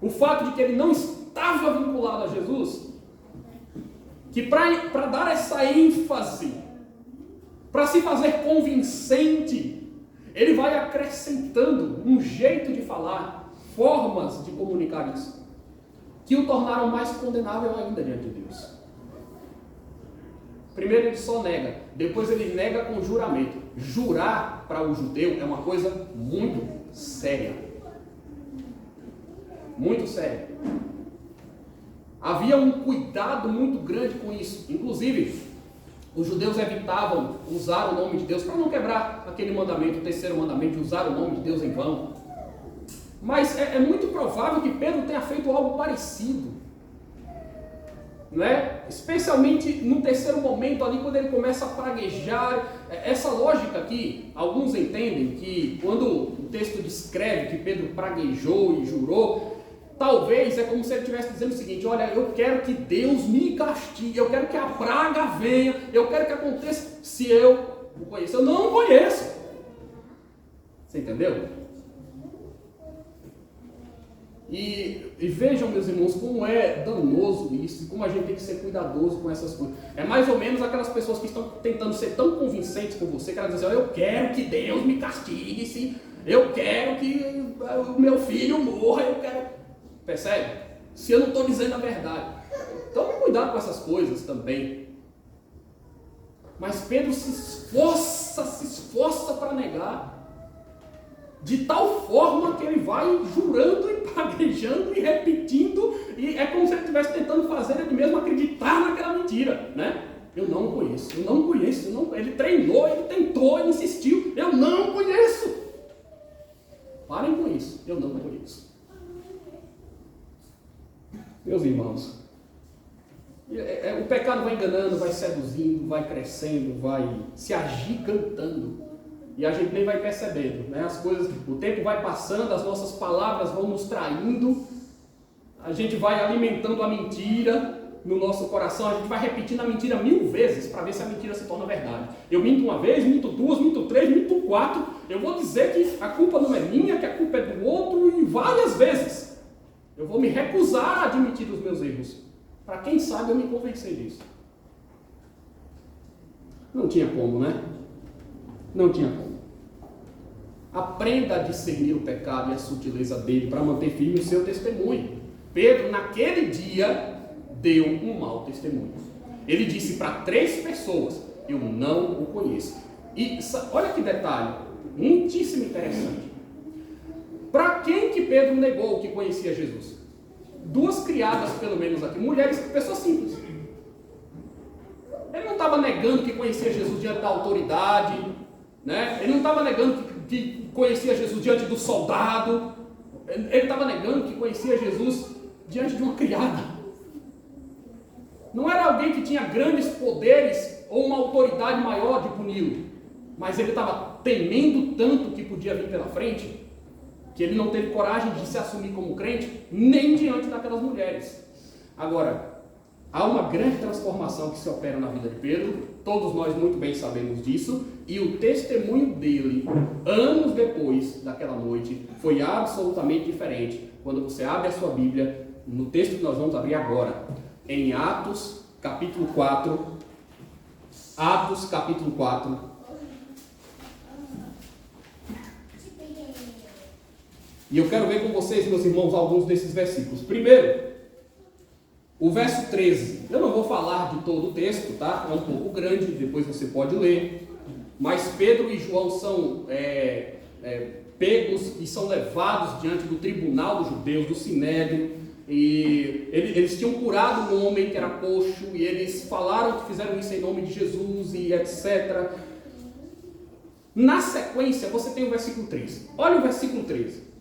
o fato de que ele não estava vinculado a Jesus, que para dar essa ênfase, para se fazer convincente, ele vai acrescentando um jeito de falar, formas de comunicar isso, que o tornaram mais condenável ainda diante de Deus. Primeiro ele só nega, depois ele nega com juramento. Jurar para o judeu é uma coisa muito séria. Muito séria. Havia um cuidado muito grande com isso. Inclusive, os judeus evitavam usar o nome de Deus para não quebrar aquele mandamento, o terceiro mandamento, de usar o nome de Deus em vão. Mas é muito provável que Pedro tenha feito algo parecido, né? Especialmente no terceiro momento ali, quando ele começa a praguejar. Essa lógica aqui, alguns entendem que quando o texto descreve que Pedro praguejou e jurou, talvez é como se ele estivesse dizendo o seguinte: olha, eu quero que Deus me castigue, eu quero que a praga venha, eu quero que aconteça se eu o conheço. Eu não o conheço. Você entendeu? E vejam, meus irmãos, como é danoso isso, e como a gente tem que ser cuidadoso com essas coisas. É mais ou menos aquelas pessoas que estão tentando ser tão convincentes com você, que elas dizem: eu quero que Deus me castigue, sim, eu quero que o meu filho morra, eu quero... Percebe? Se eu não estou dizendo a verdade. Tome cuidado com essas coisas também. Mas Pedro se esforça para negar, de tal forma que ele vai jurando e praguejando e repetindo, e é como se ele estivesse tentando fazer ele mesmo acreditar naquela mentira, né? Eu não conheço, eu não conheço, eu não... Ele treinou, ele tentou, ele insistiu, eu não conheço. Parem com isso, eu não conheço. Meus irmãos, o pecado vai enganando, vai seduzindo, vai crescendo, vai se agigantando. E a gente nem vai percebendo, né? As coisas, o tempo vai passando, as nossas palavras vão nos traindo, a gente vai alimentando a mentira no nosso coração, a gente vai repetindo a mentira 1000 vezes para ver se a mentira se torna verdade. Eu minto uma vez, minto duas, minto três, minto quatro, eu vou dizer que a culpa não é minha, que a culpa é do outro, e várias vezes. Eu vou me recusar a admitir os meus erros, para quem sabe eu me convencer disso. Não tinha como, né? Não tinha como. Aprenda a discernir o pecado e a sutileza dele para manter firme o seu testemunho. Pedro, naquele dia, deu um mau testemunho. Ele disse para 3 pessoas: eu não o conheço. E olha que detalhe, muitíssimo interessante. Para quem que Pedro negou que conhecia Jesus? 2 criadas, pelo menos aqui, mulheres, pessoas simples. Ele não estava negando que conhecia Jesus diante da autoridade, né? Ele não estava negando que conhecia Jesus diante do soldado. Ele estava negando que conhecia Jesus diante de uma criada. Não era alguém que tinha grandes poderes ou uma autoridade maior de puni-lo, mas ele estava temendo tanto que podia vir pela frente, que ele não teve coragem de se assumir como crente, nem diante daquelas mulheres. Agora, há uma grande transformação que se opera na vida de Pedro, todos nós muito bem sabemos disso, e o testemunho dele, anos depois daquela noite, foi absolutamente diferente. Quando você abre a sua Bíblia, no texto que nós vamos abrir agora, em Atos, capítulo 4, Atos, capítulo 4, e eu quero ver com vocês, meus irmãos, alguns desses versículos. Primeiro, o verso 13. Eu não vou falar de todo o texto, tá? É um pouco grande, depois você pode ler. Mas Pedro e João são pegos e são levados diante do tribunal dos judeus, do Sinédrio. E eles tinham curado um homem que era coxo, e eles falaram que fizeram isso em nome de Jesus, e etc. Na sequência, você tem o versículo 13. Olha o versículo 13.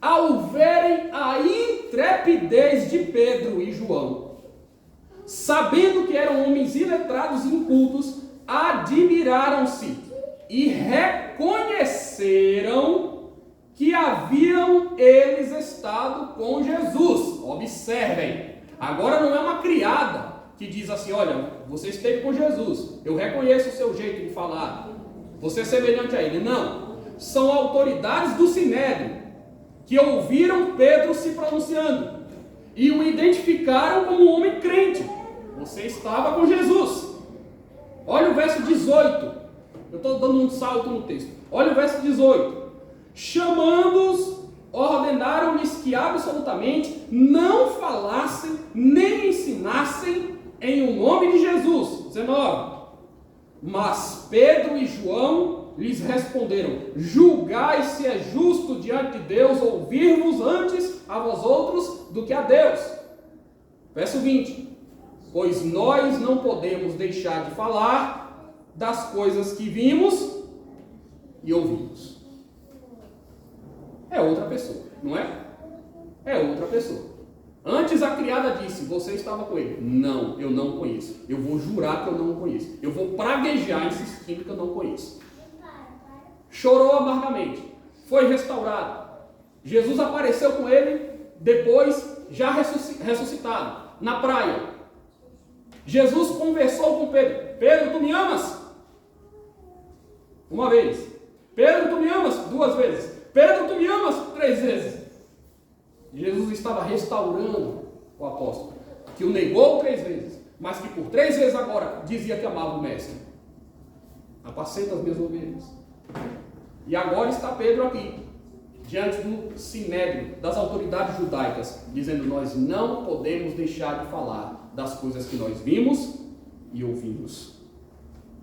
Ao verem a intrepidez de Pedro e João, sabendo que eram homens iletrados e incultos, admiraram-se e reconheceram que haviam eles estado com Jesus. Observem, agora não é uma criada que diz assim: olha, você esteve com Jesus, eu reconheço o seu jeito de falar, você é semelhante a ele. Não, são autoridades do Sinédrio que ouviram Pedro se pronunciando e o identificaram como um homem crente. Você estava com Jesus. Olha o verso 18. Eu estou dando um salto no texto. Olha o verso 18. Chamando-os, ordenaram-lhes que absolutamente não falassem nem ensinassem em o nome de Jesus. 19. Mas Pedro e João lhes responderam: julgai se é justo diante de Deus ouvir-vos antes a vós outros do que a Deus. Verso 20. Pois nós não podemos deixar de falar das coisas que vimos e ouvimos. É outra pessoa, não é? É outra pessoa. Antes a criada disse: você estava com ele. Não, eu não conheço. Eu vou jurar que eu não conheço. Eu vou praguejar insistindo que eu não conheço. Chorou amargamente. Foi restaurado. Jesus apareceu com ele depois já ressuscitado, na praia. Jesus conversou com Pedro. Pedro, tu me amas? Uma vez. Pedro, tu me amas? 2 vezes. Pedro, tu me amas? 3 vezes. Jesus estava restaurando o apóstolo, que o negou 3 vezes, mas que por 3 vezes agora dizia que amava o mestre. Apacenta as minhas ovelhas. E agora está Pedro aqui, diante do sinédrio, das autoridades judaicas, dizendo: nós não podemos deixar de falar das coisas que nós vimos e ouvimos.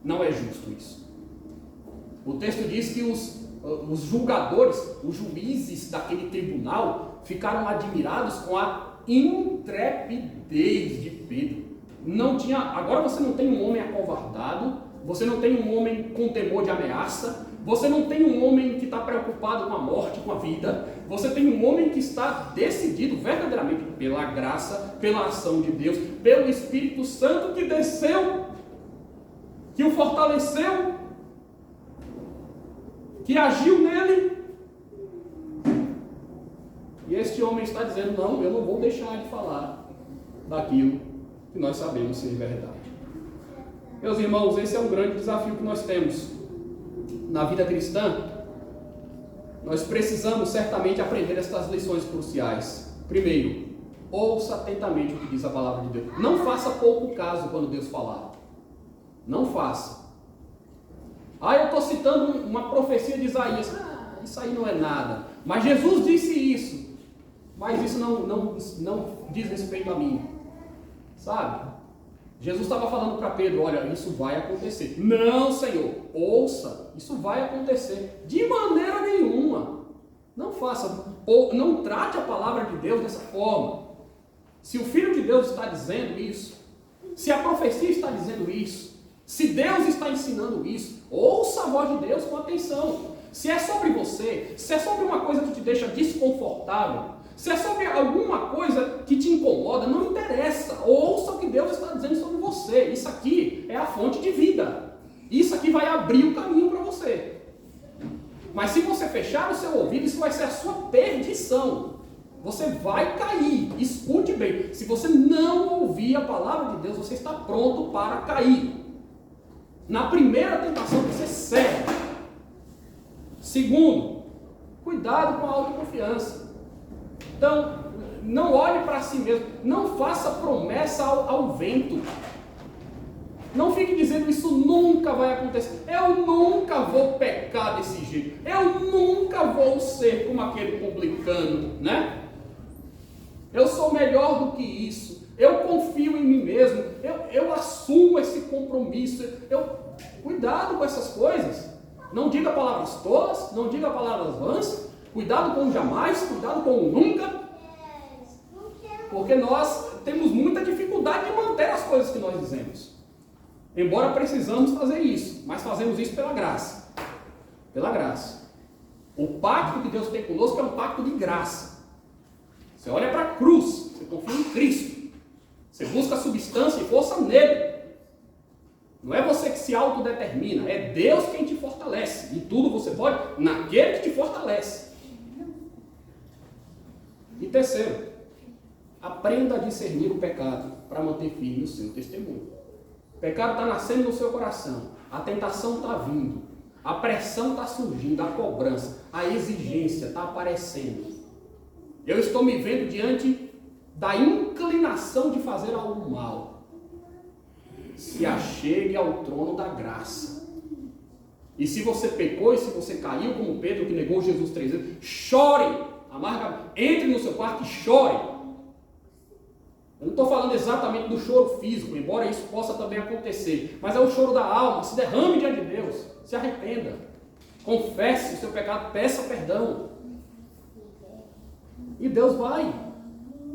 Não é justo isso. O texto diz que os julgadores, os juízes daquele tribunal, ficaram admirados com a intrepidez de Pedro. Agora você não tem um homem acovardado, você não tem um homem com temor de ameaça, você não tem um homem que está preocupado com a morte, com a vida, você tem um homem que está decidido verdadeiramente pela graça, pela ação de Deus, pelo Espírito Santo que desceu, que o fortaleceu, que agiu nele. E este homem está dizendo: não, eu não vou deixar de falar daquilo que nós sabemos ser verdade. Meus irmãos, esse é um grande desafio que nós temos na vida cristã. Nós precisamos certamente aprender estas lições cruciais. Primeiro, ouça atentamente o que diz a palavra de Deus. Não faça pouco caso quando Deus falar. Não faça. Eu estou citando uma profecia de Isaías. Isso aí não é nada. Mas Jesus disse isso. Mas isso não diz respeito a mim. Sabe? Jesus estava falando para Pedro: olha, isso vai acontecer. Não, Senhor, ouça, isso vai acontecer. De maneira nenhuma. Não faça, ou não trate a palavra de Deus dessa forma. Se o Filho de Deus está dizendo isso, se a profecia está dizendo isso, se Deus está ensinando isso, ouça a voz de Deus com atenção. Se é sobre você, se é sobre uma coisa que te deixa desconfortável, se é sobre alguma coisa que te incomoda, não interessa. Ouça o que Deus está dizendo sobre você. Isso aqui é a fonte de vida. Isso aqui vai abrir o caminho para você. Mas se você fechar o seu ouvido, isso vai ser a sua perdição. Você vai cair. Escute bem. Se você não ouvir a palavra de Deus, você está pronto para cair. Na primeira tentação você cede. Segundo, cuidado com a autoconfiança. Então, não olhe para si mesmo, não faça promessa ao vento. Não fique dizendo: isso nunca vai acontecer, eu nunca vou pecar desse jeito, eu nunca vou ser como aquele publicano, né? Eu sou melhor do que isso, eu confio em mim mesmo, eu assumo esse compromisso. Cuidado com essas coisas. Não diga palavras tolas, não diga palavras vãs. Cuidado com o jamais, cuidado com o nunca, porque nós temos muita dificuldade de manter as coisas que nós dizemos. Embora precisamos fazer isso, mas fazemos isso pela graça. Pela graça. O pacto que Deus tem conosco é um pacto de graça. Você olha para a cruz, você confia em Cristo. Você busca substância e força nele. Não é você que se autodetermina, é Deus quem te fortalece. E tudo você pode naquele que te fortalece. E terceiro, aprenda a discernir o pecado para manter firme o seu testemunho. O pecado está nascendo no seu coração, a tentação está vindo, a pressão está surgindo, a cobrança, a exigência está aparecendo. Eu estou me vendo diante da inclinação de fazer algo mal. Se achegue ao trono da graça. E se você pecou e se você caiu como Pedro, que negou Jesus 3 vezes, chore. Entre no seu quarto e chore. Eu não estou falando exatamente do choro físico, embora isso possa também acontecer, mas é o choro da alma. Se derrame diante de Deus, se arrependa, confesse o seu pecado, peça perdão. E Deus vai,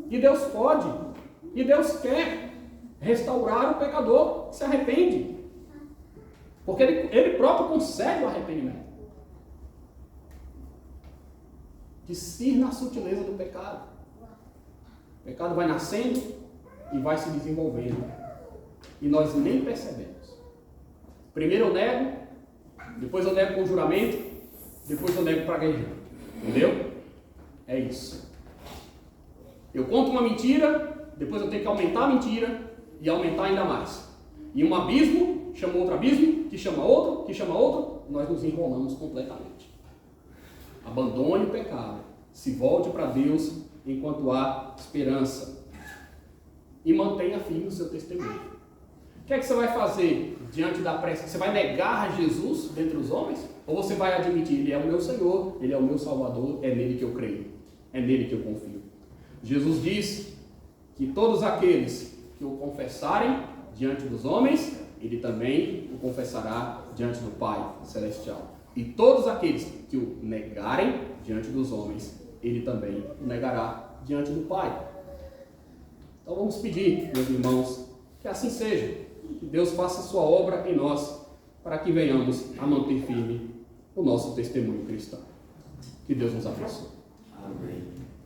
e Deus pode, e Deus quer restaurar o pecador que se arrepende, porque ele próprio concede o arrependimento. Discirna a sutileza do pecado. O pecado vai nascendo e vai se desenvolvendo. E nós nem percebemos. Primeiro eu nego, depois eu nego com juramento, depois eu nego praguejando. Entendeu? É isso. Eu conto uma mentira, depois eu tenho que aumentar a mentira e aumentar ainda mais. E um abismo chama outro abismo, que chama outro, que chama outro, nós nos enrolamos completamente. Abandone o pecado, se volte para Deus enquanto há esperança e mantenha firme o seu testemunho. O que é que você vai fazer diante da pressa? Você vai negar Jesus dentre os homens? Ou você vai admitir, Ele é o meu Senhor, Ele é o meu Salvador, é nele que eu creio, é nele que eu confio. Jesus disse que todos aqueles que o confessarem diante dos homens, Ele também o confessará diante do Pai Celestial. E todos aqueles que o negarem diante dos homens, Ele também o negará diante do Pai. Então vamos pedir, meus irmãos, que assim seja, que Deus faça a sua obra em nós, para que venhamos a manter firme o nosso testemunho cristão. Que Deus nos abençoe. Amém.